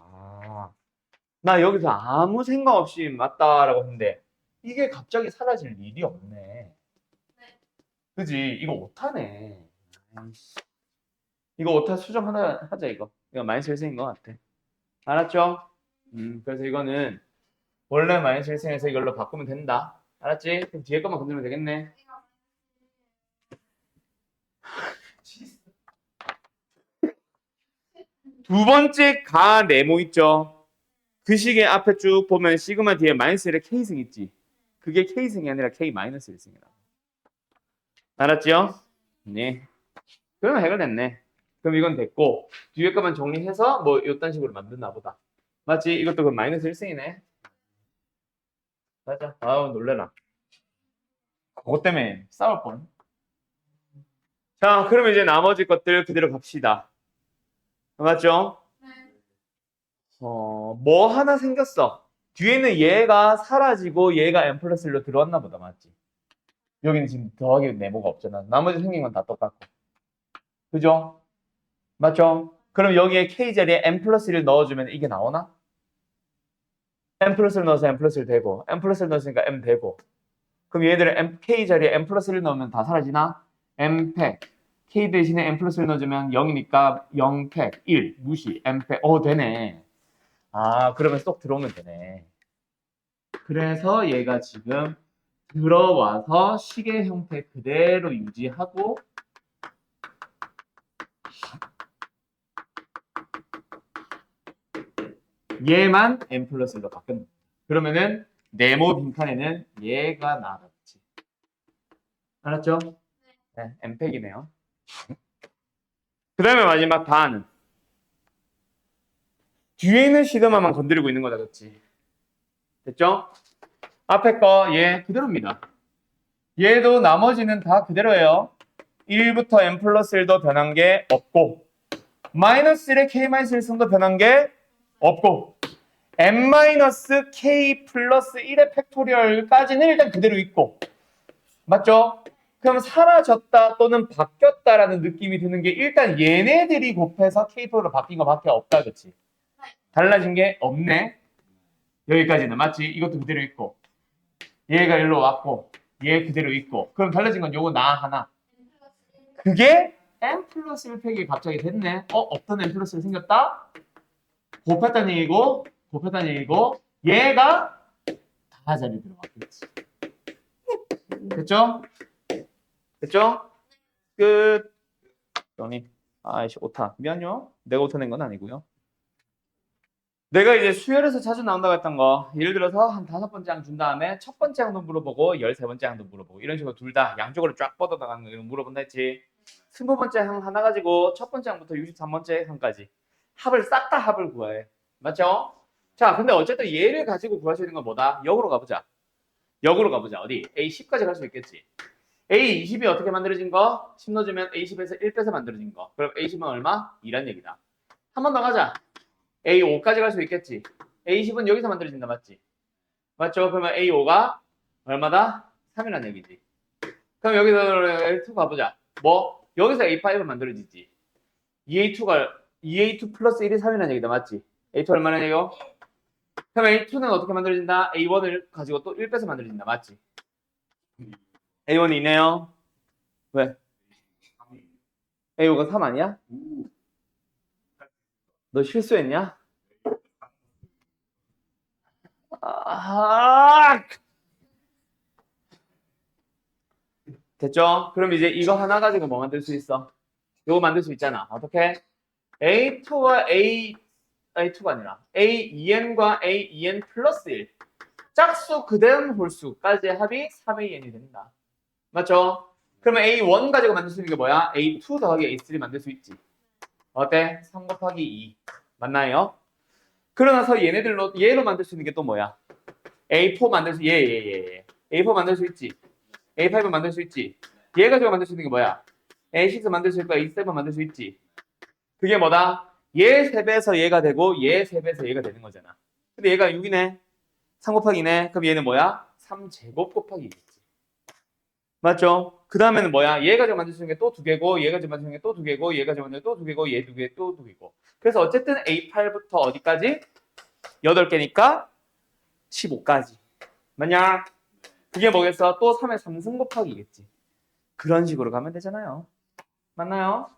나 여기서 아무 생각 없이 맞다라고 했는데 이게 갑자기 사라질 일이 없네. 그지? 이거 오타네. 아이씨. 이거 오타 수정 하나 하자 이거. 이거 마이너스 1승인 것 같아. 알았죠? 그래서 이거는 원래 마이너스 1승에서 이걸로 바꾸면 된다. 알았지? 그럼 뒤에 것만 건드리면 되겠네. 두 번째 가 네모 있죠? 그 식의 앞에 쭉 보면 시그마 뒤에 마이너스 1의 K승 있지? 그게 K승이 아니라 K 마이너스 1승이다. 알았죠? 네. 그러면 해결됐네. 그럼 이건 됐고 뒤에 것만 정리해서 뭐 이딴 식으로 만드나 보다. 맞지? 이것도 그 마이너스 1승이네. 맞아. 아우 놀래라. 그것 때문에 싸울 뻔. 자, 그러면 이제 나머지 것들 그대로 갑시다. 맞죠? 뭐 하나 생겼어. 뒤에는 얘가 사라지고 얘가 n 플러스 1로 들어왔나 보다. 맞지? 여기는 지금 더하기 네모가 없잖아. 나머지 생긴 건 다 똑같고. 그죠? 맞죠? 그럼 여기에 k 자리에 n 플러스 1을 넣어주면 이게 나오나? n 플러스 1 넣어서 n 플러스 1 되고 n 플러스 1 넣었으니까 m 되고 그럼 얘들은 k 자리에 n 플러스 1 넣으면 다 사라지나? m 팩 k 대신에 n 플러스 1 넣어주면 0이니까 0 팩 1 무시 m 팩 되네. 아, 그러면 쏙 들어오면 되네. 그래서 얘가 지금 들어와서 시계 형태 그대로 유지하고 얘만 n 플러스 1로 바뀌었네. 그러면은 네모 빈칸에는 얘가 나갔지. 알았죠? 네, M팩이네요. 그 다음에 마지막 바는 뒤에 있는 시그마만 건드리고 있는 거다, 그렇지? 됐죠? 앞에 거 얘 그대로입니다. 얘도 나머지는 다 그대로예요. 1부터 n 플러스 1도 변한 게 없고 마이너스 1에 k 마이너스 1승도 변한 게 없고 n 마이너스 k 플러스 1의 팩토리얼까지는 일단 그대로 있고 맞죠? 그럼 사라졌다 또는 바뀌었다라는 느낌이 드는 게 일단 얘네들이 곱해서 k4로 바뀐 거밖에 없다, 그치? 달라진 게 없네. 여기까지는 맞지? 이것도 그대로 있고 얘가 일로 왔고 얘 그대로 있고 그럼 달라진 건 요거 나 하나. 그게 n 플러스 1팩이 갑자기 됐네. 없던 n 플러스 1 생겼다? 곱했다는 얘기고 얘가 다 자리 들어갔겠지. 됐죠? 됐죠? 끝. 정리. 아이씨 오타. 미안요. 내가 오타 낸 건 아니고요. 내가 이제 수열에서 자주 나온다고 했던 거 예를 들어서 한 5번째 항 준 다음에 첫 번째 항도 물어보고 13번째 항도 물어보고 이런 식으로 둘 다 양쪽으로 쫙 뻗어나가는 거 이런 거 물어본다 했지. 20번째 항 하나 가지고 첫 번째 항부터 63번째 항까지 합을 싹 다 합을 구해. 맞죠? 자 근데 어쨌든 얘를 가지고 구할 수 있는 건 뭐다? 역으로 가보자. 어디? A10까지 갈 수 있겠지. A20이 어떻게 만들어진 거? 10 넣어주면 A10에서 1 빼서 만들어진 거. 그럼 A10은 얼마? 2란 얘기다. 한 번 더 가자. A5까지 갈 수 있겠지. A10은 여기서 만들어진다, 맞지? 맞죠? 그러면 A5가 얼마다? 3이란 얘기지. 그럼 여기서 L2 가보자. 뭐? 여기서 A5은 만들어지지. EA2 플러스 1이 3이란 얘기다, 맞지? A2 얼마나 얘기요? 그럼 A2는 어떻게 만들어진다? A1을 가지고 또 1 빼서 만들어진다, 맞지? A1이 있네요. 왜? A5가 3 아니야? 너 실수했냐? 됐죠? 그럼 이제 이거 하나 가지고 뭐 만들 수 있어? 이거 만들 수 있잖아. 어떻게? A2와 A2가 아니라 A2n과 A2n 플러스 1 짝수 그대는 홀수까지의 합이 3AN이 된다. 맞죠? 그러면 A1 가지고 만들 수 있는 게 뭐야? A2 더하기 A3 만들 수 있지. 어때? 3 곱하기 2 맞나요? 그러나서 얘로 만들 수 있는 게 또 뭐야? A4 만들 수 A4 만들 수 있지. A5 만들 수 있지. 얘 가지고 만들 수 있는 게 뭐야? A6 만들 수 있고 A7 만들 수 있지. 그게 뭐다? 얘 3배에서 얘가 되고 얘 3배에서 얘가 되는 거잖아. 근데 얘가 6이네. 3 곱하기 2네. 그럼 얘는 뭐야? 3제곱 곱하기 2겠지. 맞죠? 그 다음에는 뭐야? 얘 가지고 만들 수 있는 게 또 2개고 얘 가지고 만들 수 있는 게 또 2개고 얘 가지고 만들 수 있는 게 또 2개고 얘 2개 또 2개고. 그래서 어쨌든 A8부터 어디까지? 8개니까 15까지. 맞냐? 그게 뭐겠어? 또 3의 3승 곱하기겠지. 그런 식으로 가면 되잖아요. 맞나요?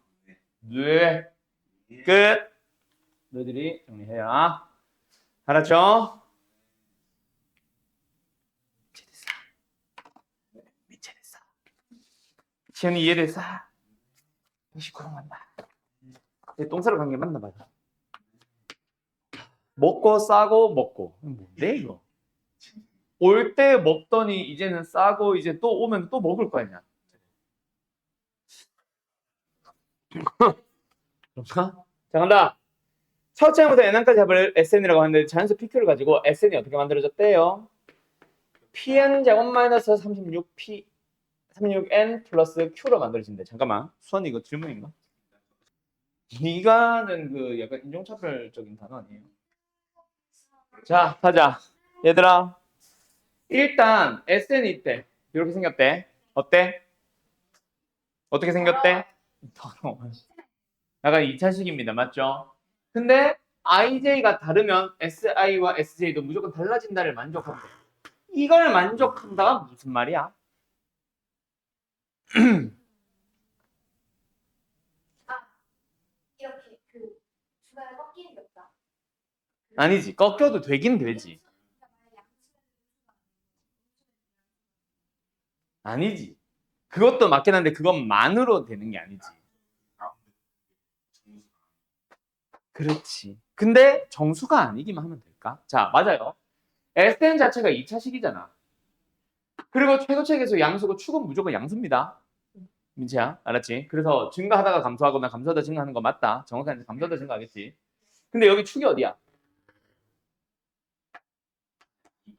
네. 끝. 너희들이 정리해야. 알았죠? 미쳐냈어. 시연이 이해됐어? 시끄러운 간다. 똥 싸러 간 게 맞나 봐요. 먹고 싸고 먹고. 뭔데 이거? 올 때 먹더니 이제는 싸고 이제 또 오면 또 먹을 거 아니야. 그런가? 자 간다. 첫째 항부터 n항까지 합을 SN이라고 하는데 자연수 PQ를 가지고 SN이 어떻게 만들어졌대요? PN 제곱 마이너스 36P 36N 플러스 Q로 만들어진대. 잠깐만. 수원이 이거 질문인가? 네가는 그 약간 인종차별적인 단어 아니에요? 자, 가자. 얘들아. 일단 SN이 있대. 이렇게 생겼대. 어때? 어떻게 생겼대? 더러워. 약간 2차식입니다. 맞죠? 근데 IJ가 다르면 SI와 SJ도 무조건 달라진다를 만족한대. 이걸 만족한다가 무슨 말이야? 이렇게 그 중간에 꺾이는 게 없다. 아니지. 꺾여도 되긴 되지. 아니지. 그것도 맞긴 한데 그것만으로 되는 게 아니지. 그렇지. 근데 정수가 아니기만 하면 될까? 자, 맞아요. SN 자체가 2차식이잖아. 그리고 최고체계수 양수고 축은 무조건 양수입니다. 민채야, 알았지? 그래서 증가하다가 감소하거나 감소하다 증가하는 거 맞다. 정확하게 감소하다 증가하겠지. 근데 여기 축이 어디야?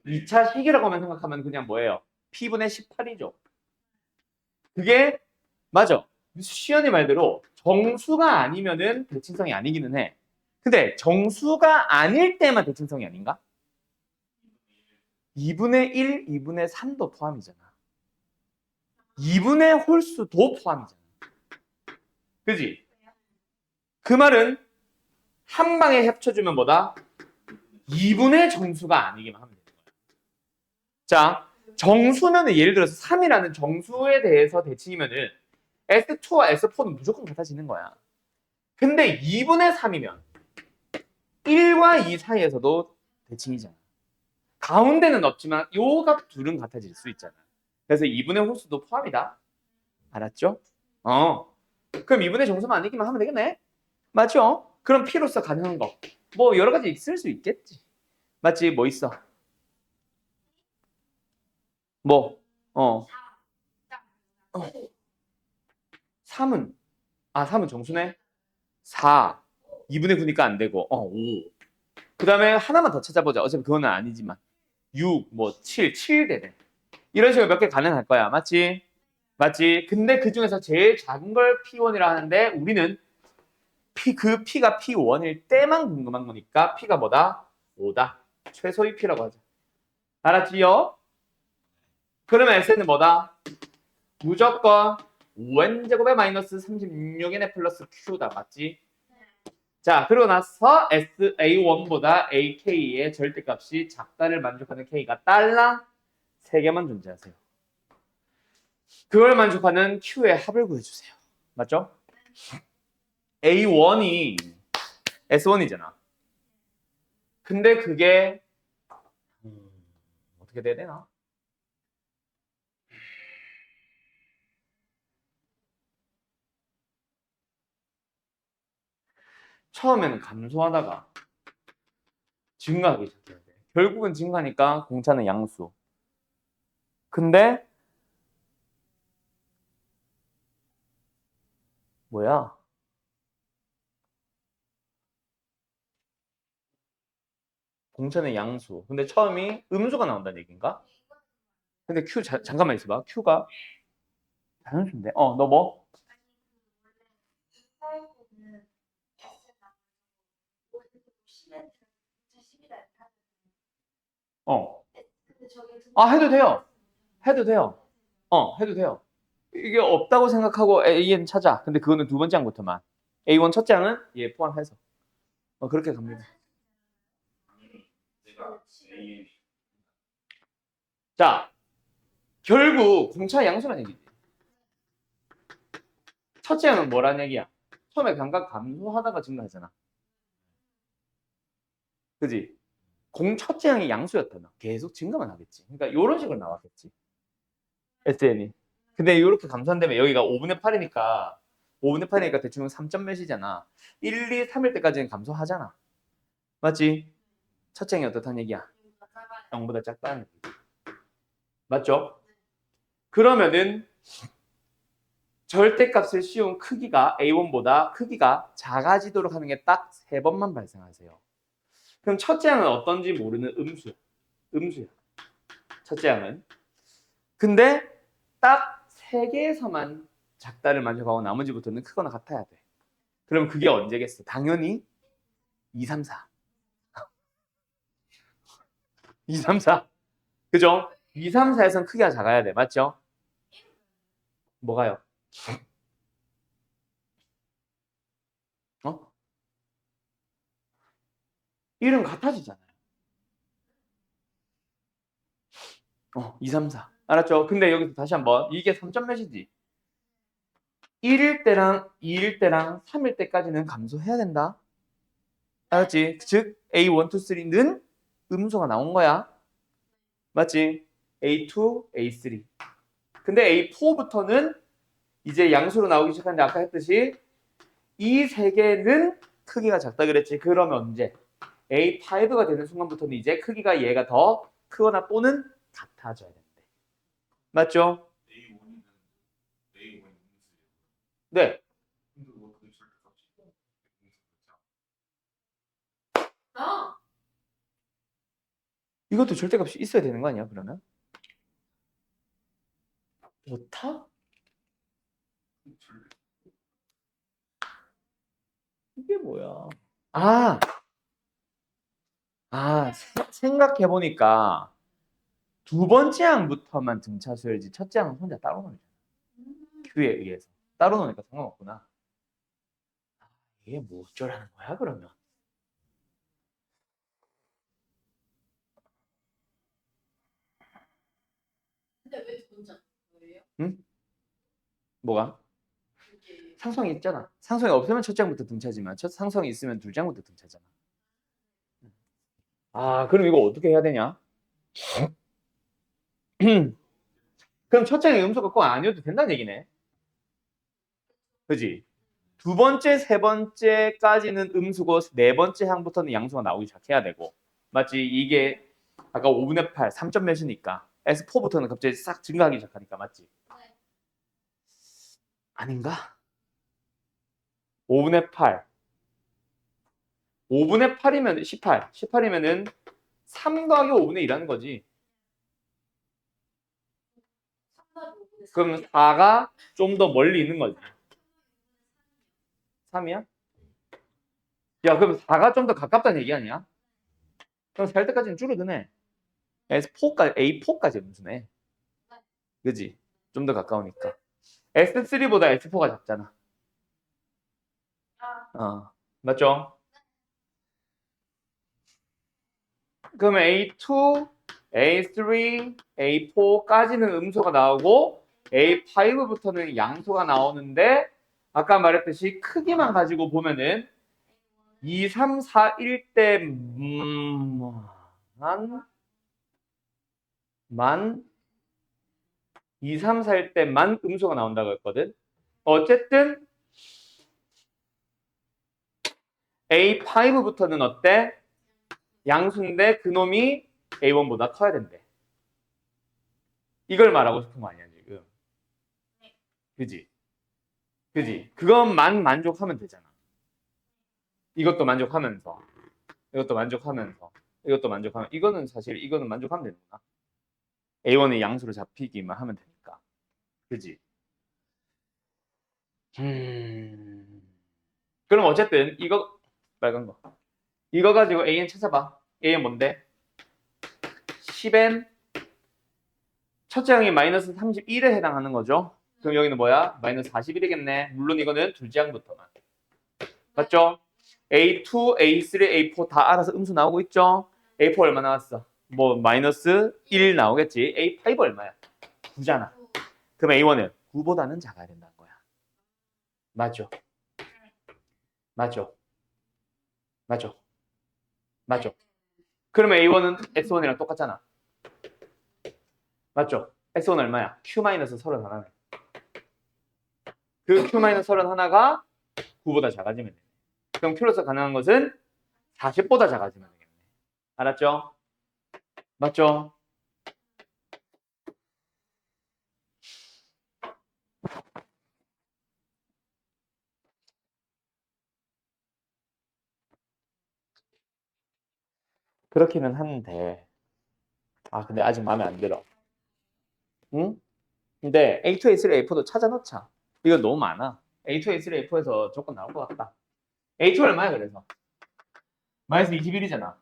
2차 식이라고만 생각하면 그냥 뭐예요? P분의 18이죠. 그게 맞아. 시연이 말대로 정수가 아니면은 대칭성이 아니기는 해. 근데 정수가 아닐 때만 대칭성이 아닌가? 2분의 1, 2분의 3도 포함이잖아. 2분의 홀수도 포함이잖아. 그지? 그 말은 한 방에 합쳐주면 뭐다? 2분의 정수가 아니기만 하면 되는 거야. 자, 정수는 예를 들어서 3이라는 정수에 대해서 대칭이면은 S2와 S4는 무조건 같아지는 거야. 근데 2분의 3이면 1과 2 사이에서도 대칭이잖아. 가운데는 없지만 요 값 둘은 같아질 수 있잖아. 그래서 2분의 홀수도 포함이다. 알았죠? 그럼 2분의 정수만 아니기만 하면 되겠네? 맞죠? 그럼 P로서 가능한 거. 뭐 여러 가지 있을 수 있겠지. 맞지? 뭐 있어? 뭐? 3은? 3은 정수네? 4. 2분의 9니까 안 되고. 5. 그 다음에 하나만 더 찾아보자. 어차피 그거는 아니지만. 6, 뭐 7 되네. 이런 식으로 몇 개 가능할 거야. 맞지? 맞지? 근데 그 중에서 제일 작은 걸 P1이라 하는데 우리는 그 P가 P1일 때만 궁금한 거니까 P가 뭐다? 5다. 최소의 P라고 하자. 알았지요? 그러면 S는 뭐다? 무조건 5n제곱에 마이너스 36n에 플러스 Q다. 맞지? 자, 그러고 나서 SA1보다 AK의 절대값이 작다를 만족하는 K가 달러 3개만 존재하세요. 그걸 만족하는 Q의 합을 구해주세요. 맞죠? A1이 S1이잖아. 근데 그게 어떻게 돼야 되나? 처음에는 감소하다가 증가하기 시작해야 돼. 결국은 증가니까 공차는 양수. 근데 뭐야? 공차는 양수. 근데 처음이 음수가 나온다는 얘기인가? 근데 Q 잠깐만 있어봐. Q가 단순인데. 너 뭐? 어. 해도 돼요. 해도 돼요. 해도 돼요. 이게 없다고 생각하고 AN 찾아. 근데 그거는 두 번째 항부터만. A1 첫째 항은 얘 포함해서. 그렇게 갑니다. 내가 A 자, 결국 공차 양수란 얘기지. 첫째 항은 뭐란 얘기야? 처음에 감각 감소하다가 증가하잖아. 그지? 첫째 항이 양수였다면 계속 증가만 하겠지. 그러니까 이런 식으로 나왔겠지. SN이. 근데 이렇게 감소한다면 여기가 5분의 8이니까 5분의 8이니까 대충 3점 몇이잖아. 1, 2, 3일 때까지는 감소하잖아. 맞지? 첫째 항이 어떻다는 얘기야? 0보다 작다는 얘기. 맞죠? 그러면은 절대값을 씌운 크기가 A1보다 크기가 작아지도록 하는 게 딱 3번만 발생하세요. 그럼 첫째 항은 어떤지 모르는 음수야. 음수야. 첫째 항은. 근데 딱 3개에서만 작다를 만족하고 나머지부터는 크거나 같아야 돼. 그럼 그게 언제겠어? 당연히 2, 3, 4. 2, 3, 4. 그죠? 2, 3, 4에서는 크기가 작아야 돼. 맞죠? 뭐가요? 1은 같아지잖아요. 2, 3, 4. 알았죠? 근데 여기서 다시 한번 이게 3점 몇이지? 1일 때랑 2일 때랑 3일 때까지는 감소해야 된다. 알았지? 즉 A1, 2, 3는 음수가 나온 거야. 맞지? A2, A3. 근데 A4부터는 이제 양수로 나오기 시작하는데 아까 했듯이 이 세 개는 크기가 작다 그랬지. 그러면 언제? A5가 되는 순간부터는 이제 크기가 얘가 더 크거나 또는 같아져야 된대. 맞죠? A1은 A1 음수예요. 네. 근데 그 절대값이 음수 아, 이것도 절대값이 있어야 되는 거 아니야, 그러면? 오타? 절대 이게 뭐야? 아, 생각해보니까 두 번째 항부터만 등차수열지 첫째 항은 혼자 따로 놀잖아. 큐에 의해서. 따로 노니까 상관없구나. 이게 뭐 어쩌라는 거야, 그러면? 근데 왜 혼자 거예요? 응? 뭐가? 이게 상성이 있잖아. 상성이 없으면 첫 장부터 등차지만 첫 상성이 있으면 둘 장부터 등차잖아. 아, 그럼 이거 어떻게 해야 되냐? 그럼 첫 장의 음수가 꼭 아니어도 된다는 얘기네. 그지? 두 번째, 세 번째까지는 음수고 네 번째 항부터는 양수가 나오기 시작해야 되고. 맞지? 이게 아까 5분의 8, 3점 몇이니까 S4부터는 갑자기 싹 증가하기 시작하니까 맞지? 네. 아닌가? 5분의 8. 5분의 8이면 18. 18이면은 3 더하기 5분의 1하는 거지. 그럼 4가 좀 더 멀리 있는 거지. 3이야? 야, 그럼 4가 좀 더 가깝다는 얘기 아니야? 그럼 살 때까지는 줄어드네. S4까지, A4까지 음수네. 그지? 좀 더 가까우니까. S3보다 S4가 작잖아. 맞죠? 그러면 A2, A3, A4까지는 음수가 나오고 A5부터는 양수가 나오는데 아까 말했듯이 크기만 가지고 보면은 2, 3, 4, 1 때만 2, 3, 4일 때만 음수가 나온다고 했거든. 어쨌든 A5부터는 어때? 양수인데 그놈이 A1보다 커야 된대. 이걸 말하고 싶은 거 아니야 지금. 그지? 그지? 그것만 만족하면 되잖아. 이것도 만족하면서 이것도 만족하면서 이것도 만족하면 이거는 사실 이거는 만족하면 되는구나. A1의 양수로 잡히기만 하면 되니까. 그지? 그럼 어쨌든 이거 빨간 거. 이거 가지고 AN 찾아봐. AN 뭔데? 10N 첫째 항이 마이너스 31에 해당하는 거죠. 그럼 여기는 뭐야? 마이너스 41이겠네. 물론 이거는 둘째 항부터만. 맞죠? A2, A3, A4 다 알아서 음수 나오고 있죠? A4 얼마 나왔어? 뭐 마이너스 1 나오겠지. A5 얼마야? 9잖아. 그럼 A1은 9보다는 작아야 된다는 거야. 맞죠? 맞죠? 맞죠? 맞죠? 그러면 A1은 S1이랑 똑같잖아. 맞죠? S1 얼마야? Q-31네. 그 Q-31가 9보다 작아지면 돼. 그럼 Q로서 가능한 것은 40보다 작아지면 되겠네. 알았죠? 맞죠? 그렇기는 한데 근데 아직 마음에 안 들어. 응? 근데 A2, A3, A4도 찾아 넣자. 이거 너무 많아. A2, A3, A4에서 조건 나올 것 같다. A2 얼마야 그래서? 마이너스 21이잖아.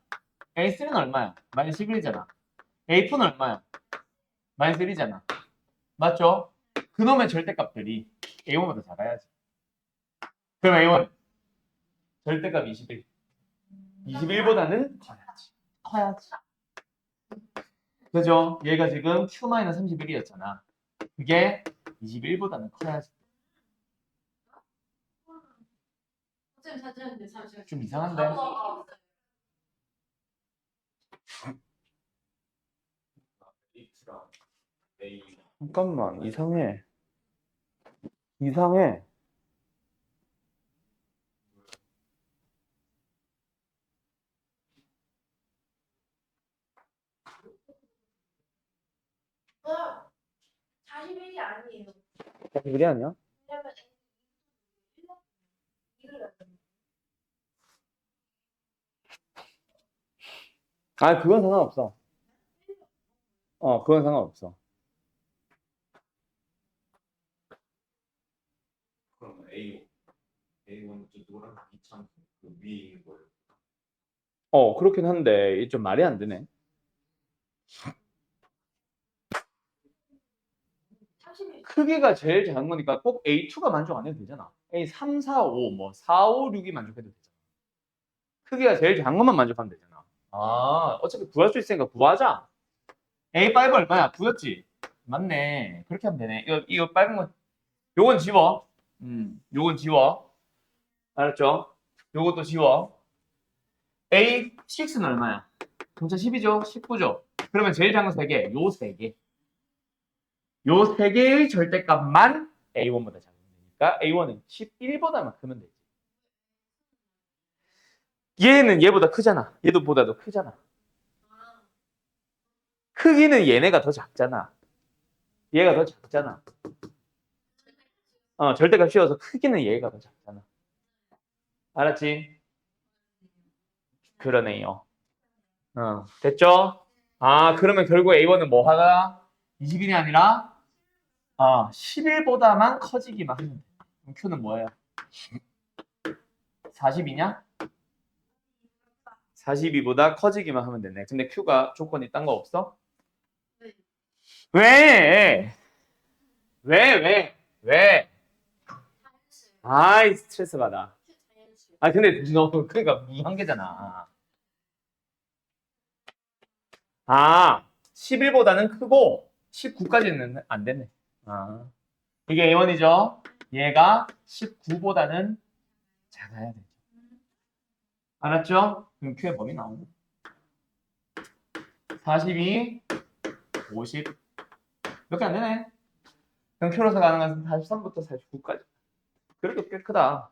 A3는 얼마야? 마이너스 11이잖아. A4는 얼마야? 마이너스 1이잖아. 맞죠? 그놈의 절대값들이 A1보다 작아야지. 그럼 A1 절대값 21. 21보다는 커야지. 커야지. 그죠? 얘가 지금 Q-31이었잖아. 그게 21보다는 커야지. 선생님 찾았는데 잠시만요. 좀 이상한데? H랑 A 잠깐만, 이상해. 이상해. 41이 아니에요. 41이 아니야? 왜냐면 이를 아, 그건 상관없어. 그건 상관없어. 그럼 A1 쪽으로는 이참 그 위에 있는 거예요. 그렇긴 한데 이게 좀 말이 안 되네. 31. 크기가 제일 작은 거니까 꼭 A2가 만족 안 해도 되잖아. A3, 4, 5, 뭐 4, 5, 6이 만족해도 되잖아. 크기가 제일 작은 것만 만족하면 되잖아. 어차피 구할 수 있으니까 구하자. A5 얼마야? 9였지? 맞네. 그렇게 하면 되네. 이거 빨간 거, 요건 지워. 요건 지워. 알았죠? 요것도 지워. A6는 얼마야? 동차 10이죠? 19죠? 그러면 제일 작은 거 3개, 요 3개. 요 3개의 절대값만 A1보다 작으면 되니까 A1은 11보다만 크면 되지. 얘는 얘보다 크잖아. 얘도 보다도 크잖아. 크기는 얘네가 더 작잖아. 얘가 더 작잖아. 절대값 씌워서 크기는 얘가 더 작잖아. 알았지? 그러네요. 됐죠? 그러면 결국 A1은 뭐 하다? 20일이 아니라 11보다만 커지기만 하면 돼. 그럼 Q는 뭐예요? 40이냐? 42보다 커지기만 하면 되네. 근데 Q가 조건이 딴 거 없어? 네. 왜? 왜? 자연수. 아이, 스트레스 받아. 자연수. 근데 너 그러니까 무한계잖아. 11보다는 크고 19까지는 안 되네. 이게 A1이죠. 얘가 19보다는 작아야 되죠. 알았죠? 그럼 Q의 범위 나오네. 42, 50. 몇 개 안 되네. 그럼 Q로서 가능한 43부터 49까지. 그래도 꽤 크다.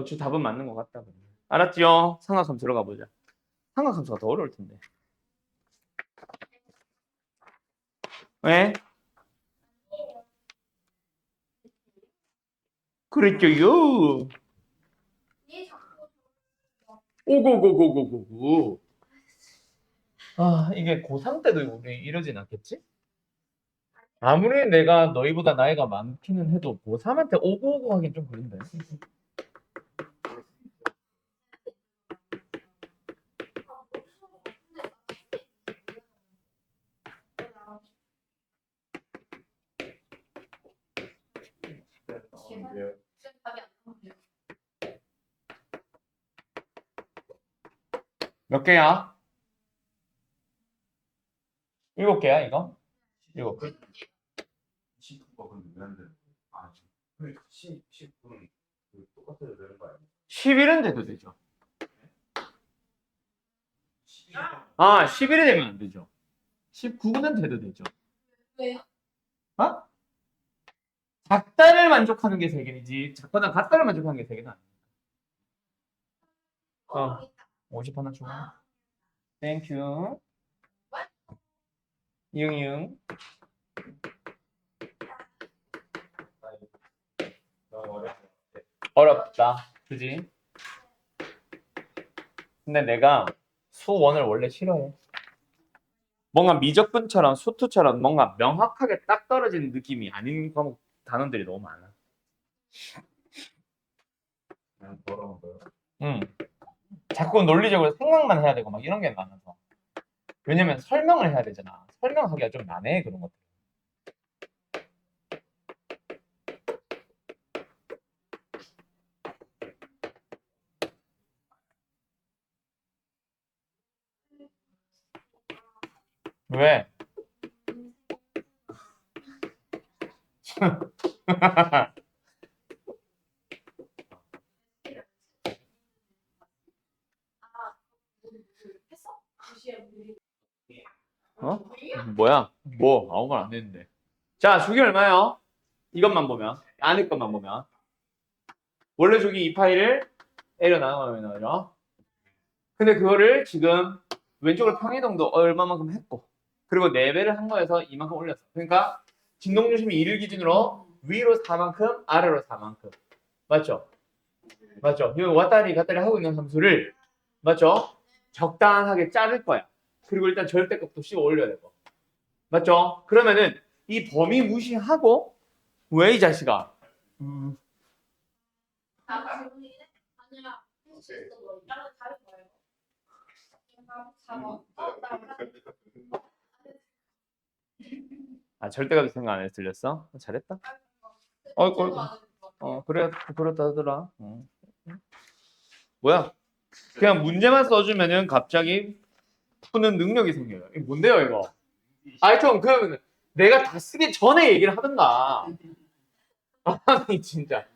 주 답은 맞는 것 같다. 그러면. 알았죠? 삼각함 들어가 보자. 삼각함수가 더 어려울 텐데. 왜? 그랬죠요. 얘 자꾸 오고고고고고고. 이게 고3 때도 우리 이러진 않겠지? 아무리 내가 너희보다 나이가 많기는 해도 고3한테 오고오고 하긴 좀 그런데. 네. 답이 안 나오네요. 몇 개야? 7개야 이거? 7개. 19가 그럼 왜안 되는 거야? 19는 똑같아도 되는 거 아니야? 11은 돼도 되죠. 12. 11이 되면 안 되죠. 19는 돼도 되죠. 왜요? 작다를 만족하는 게 3개이지 작거나 같다를 만족하는 게 3개는 아니야. 있다. 50 하나 줘. 땡큐. 이응. 너무 어렵다. 어렵다. 그지? 근데 내가 수원을 원래 싫어해. 뭔가 미적분처럼 수투처럼 뭔가 명확하게 딱 떨어지는 느낌이 아닌 과목 단원들이 너무 많아. 그냥 더러운 거요. 자꾸 논리적으로 생각만 해야 되고 막 이런 게 많아서. 왜냐면 설명을 해야 되잖아. 설명하기가 좀 난해 그런 것들. 왜? 했어? 2시에 우리. 뭐야? 아무 말 안 했는데. 자, 주기 얼마요? 이것만 보면. 안에 것만 보면. 원래 주기 이 파일을 A로 나눠가면 나오죠. 근데 그거를 지금 왼쪽으로 평이동도 얼마만큼 했고 그리고 4배를 한 거에서 이만큼 올렸어. 그러니까 진동 중심이 1을 기준으로 위로 4만큼, 아래로 4만큼. 맞죠? 맞죠? 이거 왔다리 갔다리 하고 있는 함수를 맞죠? 적당하게 자를 거야. 그리고 일단 절대값도 씌워 올려야 되고. 맞죠? 그러면은 이 범위 무시하고 왜 이 자식아? 다음 질문이네? 아니야. 할수 있어 너. 다른 다른 거예요. 4번. 나 아 절대값 생각 안 해서 들렸어? 잘했다. 그래 그렇다 하더라. 뭐야? 그냥 문제만 써주면은 갑자기 푸는 능력이 생겨요. 이게 뭔데요 이거? 아니 좀 그러면 내가 다 쓰기 전에 얘기를 하든가. 아니 진짜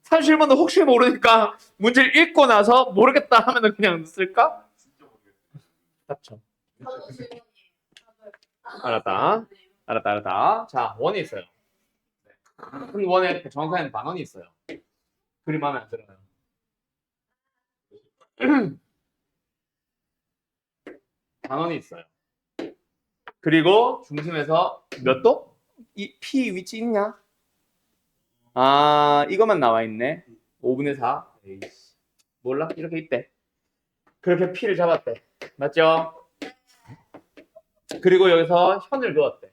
31번도 혹시 모르니까 문제를 읽고 나서 모르겠다 하면은 그냥 쓸까? 답쳐. 저도 질문이에요. 알았다. 알았다. 자 원이 있어요. 큰 원에 정확한 반원이 있어요. 그림 마음에 안 들어요. 반원이 있어요. 그리고 중심에서 몇 도? 이 P 위치 있냐? 아 이것만 나와 있네. 5분의 4. 에이씨. 몰라? 이렇게 있대. 그렇게 P를 잡았대. 맞죠? 그리고 여기서 현을 그었대.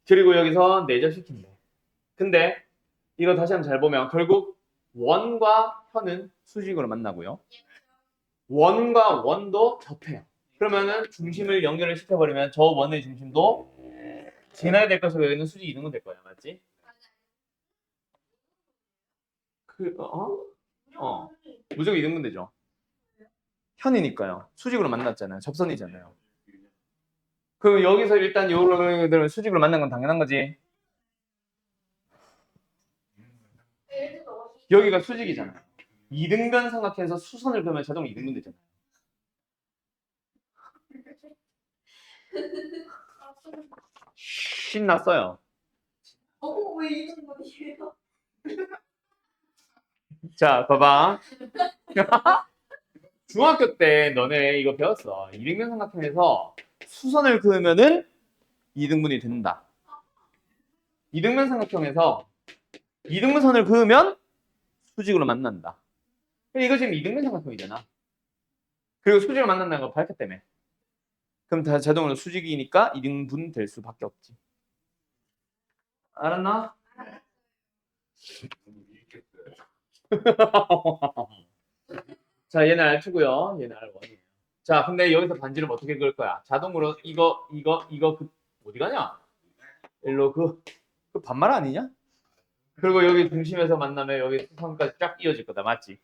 그리고 여기서 내절시킨대. 근데 이거 다시 한번 잘 보면 결국 원과 현은 수직으로 만나고요. 원과 원도 접해요. 그러면은 중심을 연결을 시켜버리면 저 원의 중심도 지나야 될 것이고 여기는 수직 이동은 될 거야. 맞지? 무조건 이동은 되죠. 현이니까요. 수직으로 만났잖아요. 접선이잖아요. 그럼 여기서 일단 요런 수직으로 만난 건 당연한 거지. 여기가 수직이잖아요. 이등변 삼각형에서 수선을 그으면 자동으로 이등변 되잖아요. 신났어요. 왜 이런 거예요? 자, 봐봐. 중학교 때 너네 이거 배웠어. 이등변 삼각형에서 수선을 그으면은 이등분이 된다. 이등변 삼각형에서 이등분선을 그으면 수직으로 만난다. 이거 지금 이등변 삼각형이잖아. 그리고 수직으로 만난다는 거 밝혔다며. 그럼 다 자동으로 수직이니까 이등분 될 수밖에 없지. 알았나? 자, 얘는 R2고요. 얘는 R1이에요. 자, 근데 여기서 반지름 어떻게 그을 거야? 자동으로 이거 어디 가냐? 일로 그 반말 아니냐? 그리고 여기 중심에서 만나면 여기 수선까지 쫙 이어질 거다. 맞지?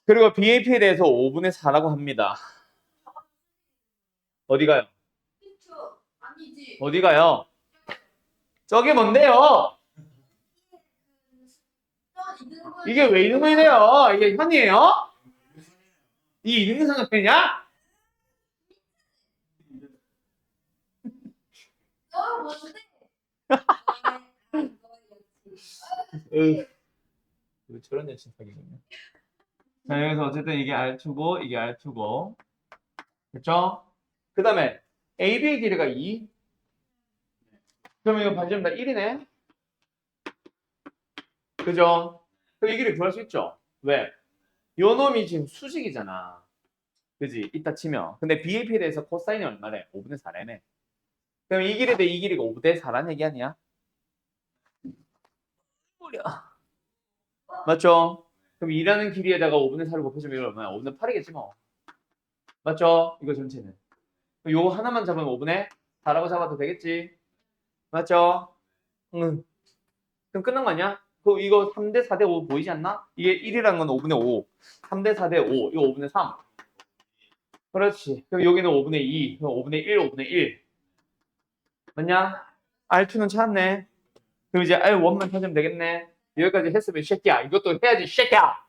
그리고 BAP에 대해서 5분의 4라고 합니다. 어디 가요? 아니지. 어디 가요? 저게 뭔데요? 이게 왜 이등분이래요? 이게 현이에요? 이 이등분 삼각형이냐? 너 뭔데? 왜 저런 여친 사귀군요. 자, 여기서 어쨌든 이게 R2고 이게 R2고 그렇죠? 그 다음에 AB의 길이가 2. 그러면 이거 반지름 다 1이네. 그죠? 그럼 이 길이 구할 수 있죠? 왜? 요 놈이 지금 수직이잖아. 그지? 이따 치면. 근데 BAP에 대해서 코사인이 얼마래? 5분의 4래네. 그럼 이 길에 대해 이 길이가 5분의 4란 얘기 아니야? 맞죠? 그럼 2라는 길이에다가 5분의 4를 곱해주면 이거 얼마야? 5분의 8이겠지 뭐. 맞죠? 이거 전체는. 요거 하나만 잡으면 5분의 4라고 잡아도 되겠지? 맞죠? 응. 그럼 끝난 거 아니야? 그 이거 3대 4대 5 보이지 않나? 이게 1이라는 건 5분의 5. 3대 4대 5. 이거 5분의 3. 그렇지. 그럼 여기는 5분의 2. 그럼 5분의 1, 5분의 1. 맞냐? R2는 찾았네. 그럼 이제 R1만 찾으면 되겠네. 여기까지 했으면 쉐끼야. 이것도 해야지 쉐끼야.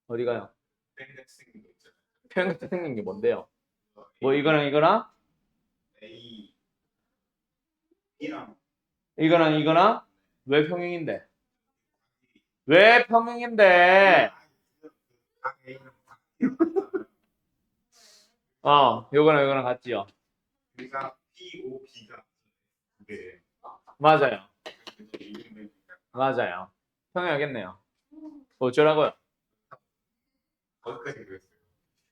어디 가요? 평행같이 생긴 게 뭔데요? 뭐 이거랑 이거랑 A B랑 이거랑 이거랑 왜 평행인데? 왜 평행인데? 요거랑 같지요. 그러니까 POB가 두 개. 맞아요. 맞아요. 평행하겠네요. 어쩌라고요? 거기까지 그랬어요.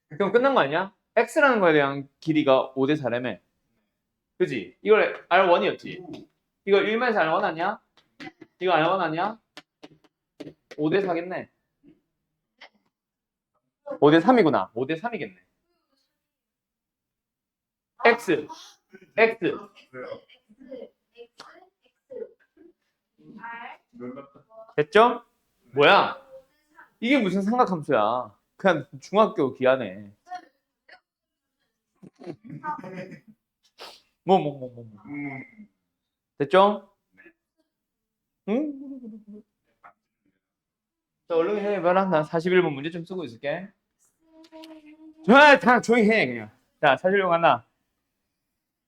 그럼 끝난 거 아니야? x라는 거에 대한 길이가 5대 4라며. 그지? 이걸 R1이었지. 이거 1만에서 R1 아니야? 이거 R1 아니야? 5대 4겠네. 5대 3이구나. 5대 3이겠네. X. X. 그래요. 됐죠? 뭐야? 이게 무슨 삼각함수야? 그냥 중학교 기하네. 뭐. 됐죠? 응? 자, 얼른 해봐라. 난 41번 문제 좀 쓰고 있을게. 다 조용히 해, 그냥. 자, 41번 간다.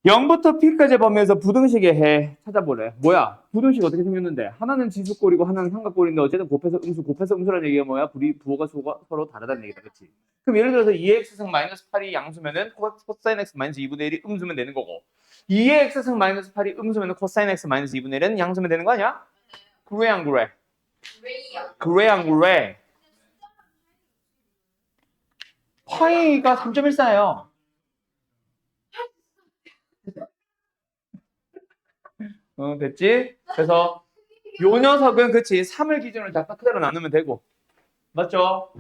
0부터 P까지 범위에서 부등식의 해 찾아보래. 뭐야? 부등식 어떻게 생겼는데? 하나는 지수꼴이고 하나는 삼각꼴인데 어쨌든 곱해서 음수라는 얘기가 뭐야? 부호가 서로 다르다는 얘기다. 그치? 그럼 예를 들어서 2x승 마이너스 8이 양수면은 코사인 x 마이너스 2분의 1이 음수면 되는 거고 2x승 마이너스 8이 음수면은 코사인 x 마이너스 2분의 1은 양수면 되는 거 아니야? 그래 안 그래? 그래 안 그래? 파이가 3.14예요. 됐지? 그래서 요 녀석은 그치 3을 기준으로 다 그대로 나누면 되고 맞죠?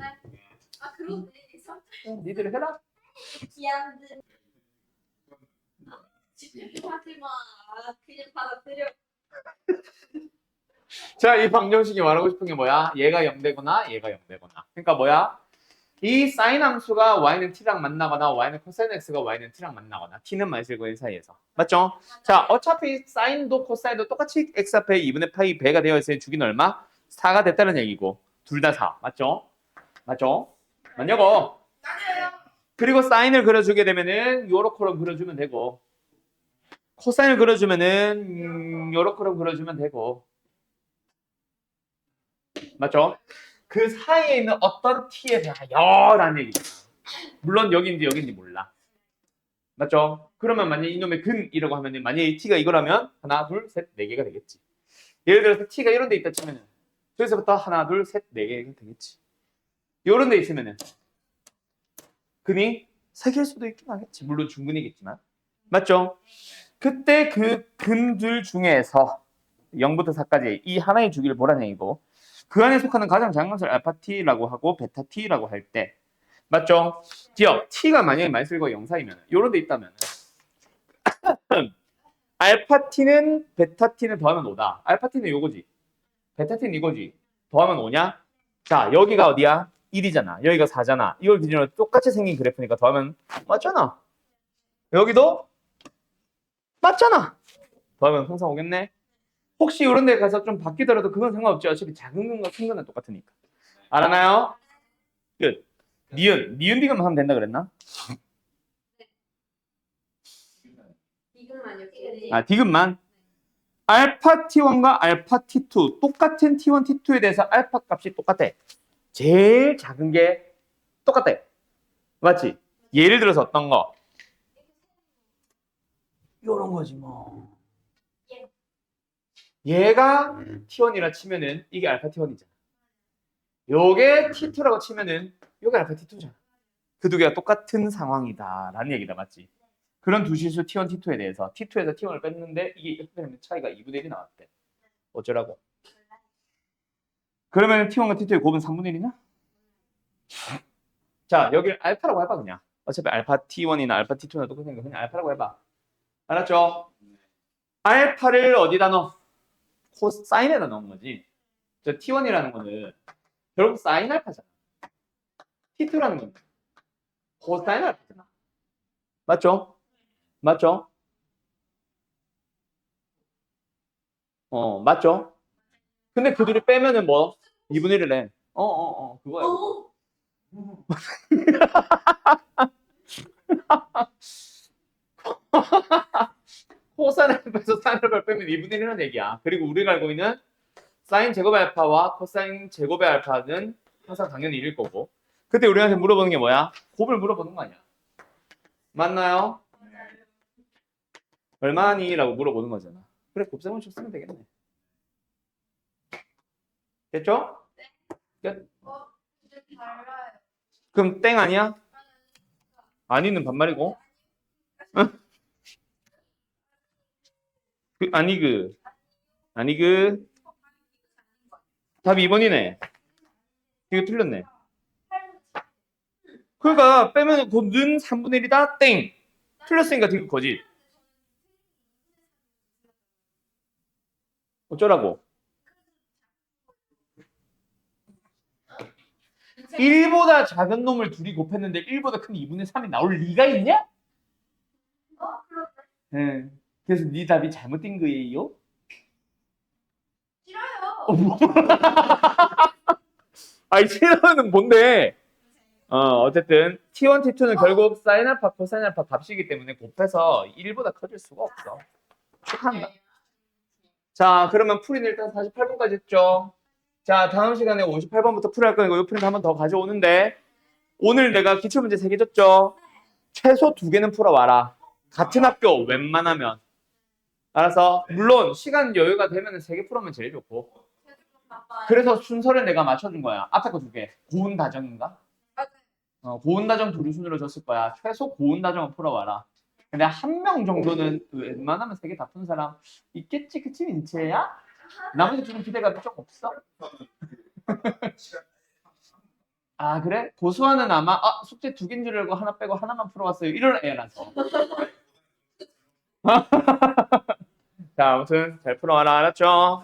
그러네. 니들 해라. 기한들. 집중하지 마. 그냥 받아들여. 자, 이 방정식이 말하고 싶은 게 뭐야? 얘가 0되거나 얘가 0되거나 그러니까 뭐야? 이 사인 함수가 y는 t랑 만나거나 y는 코사인 x가 y는 t랑 만나거나 t는 마이너스고 1 사이에서 맞죠? 자, 어차피 사인도 코사인도 똑같이 x 앞에 2분의 파이 배가 되어 있으니 주기는 얼마? 4가 됐다는 얘기고 둘 다 4 맞죠? 맞죠? 맞냐고? 그리고 사인을 그려주게 되면은 요렇게로 그려주면 되고 코사인을 그려주면은 요렇게로 그려주면 되고 맞죠? 그 사이에 있는 어떤 t에 대하여라는 얘기죠. 물론 여기인지 몰라. 맞죠? 그러면 만약에 이놈의 근이라고 하면 만약에 t가 이거라면 하나, 둘, 셋, 네 개가 되겠지. 예를 들어서 t가 이런 데 있다 치면은 저기서부터 하나, 둘, 셋, 네 개가 되겠지. 이런 데 있으면은 근이 세 개일 수도 있긴 하겠지. 물론 중근이겠지만. 맞죠? 그때 그 근들 중에서 0부터 4까지 이 하나의 주기를 보라는 얘기고 그 안에 속하는 가장 작은 것을 알파 t라고 하고 베타 t라고 할 때 맞죠? 기억 t가 만약에 마이너스과 0 사이면 이런 데 있다면 알파 t는 베타 t는 더하면 5다. 알파 t는 요거지. 베타 t는 이거지. 더하면 5냐? 자, 여기가 어디야? 1이잖아. 여기가 4잖아. 이걸 기준으로 똑같이 생긴 그래프니까 더하면 맞잖아. 여기도 맞잖아. 더하면 항상 오겠네. 혹시 이런 데 가서 좀 바뀌더라도 그건 상관없지. 어차피 작은 건과 큰 거는 똑같으니까. 알았나요? 끝. 니은 디귿만 하면 된다 그랬나? 이것만요. 디귿만. 알파 t1과 알파 t2 똑같은 t1, t2에 대해서 알파 값이 똑같아. 제일 작은 게 똑같아. 맞지? 예를 들어서 어떤 거? 요런 거지 뭐. 얘가 t1이라 치면은 이게 알파 t1이잖아. 요게 t2라고 치면은 요게 알파 t2잖아. 그 두 개가 똑같은 상황이다라는 얘기다. 맞지? 그런 두 실수 t1, t2에 대해서 t2에서 t1을 뺐는데 이게 차이가 2분의 1이 나왔대. 어쩌라고? 그러면 t1과 t2의 곱은 3분의 1이냐? 자, 여기를 알파라고 해봐 그냥. 어차피 알파 t1이나 알파 t2나 똑같으니까 그냥 알파라고 해봐. 알았죠? 알파를 어디다 넣어? 코사인에다 넣은 거지. 저 t1이라는 거는 결국 사인 알파잖아. t2라는 건 코사인 알파잖아. 맞죠? 맞죠? 맞죠? 근데 그 둘이 빼면은 뭐? 2분의 1을 해. 그거야. 코사인 알파에서 사인 알파를 빼면 2분의 1이라는 얘기야. 그리고 우리가 알고 있는 사인 제곱의 알파와 코사인 제곱의 알파는 항상 당연히 1일 거고. 그때 우리한테 물어보는 게 뭐야? 곱을 물어보는 거 아니야? 맞나요? 얼마니? 라고 물어보는 거잖아. 그래, 곱셈원칙 쓰면 되겠네. 됐죠? 끝. 이제 달라요. 그럼 땡 아니야? 아니는 반말이고. 응? 아니 그 답이 2번이네. 이거 틀렸네. 그러니까 빼면 곧는 3분의 1이다 땡. 틀렸으니까 되게 거짓. 어쩌라고? 1보다 작은 놈을 둘이 곱했는데 1보다 큰 2분의 3이 나올 리가 있냐? 그럼 네. 그래서 네 답이 잘못된 거예요? 싫어요. 뭐. 아이 싫어는 뭔데? 어쨌든 T1, T2는 결국 사인 알파, 코사인 알파 값이기 때문에 곱해서 1보다 커질 수가 없어. 축하한다. 자, 그러면 풀이는 일단 48번까지 했죠. 자, 다음 시간에 58번부터 풀이할 거니까 이 프린트 한 번 더 가져오는데 오늘 내가 기출문제 3개 줬죠? 최소 2개는 풀어와라. 같은 학교 웬만하면. 알아서 물론 시간 여유가 되면 3개 풀으면 제일 좋고. 그래서 순서를 내가 맞춰준 거야. 앞에 거 2개. 고운 다정인가? 고운 다정 두류 순으로 줬을 거야. 최소 고운 다정을 풀어와라. 근데 한 명 정도는 웬만하면 3개 다 푼 사람 있겠지, 그치 민채야? 나머지 둘은 기대가 좀 없어? 아 그래? 고수아는 아마 숙제 2개인 줄 알고 하나 빼고 하나만 풀어왔어요. 이럴 애라서. 자 아무튼 잘 풀어와라. 알았죠?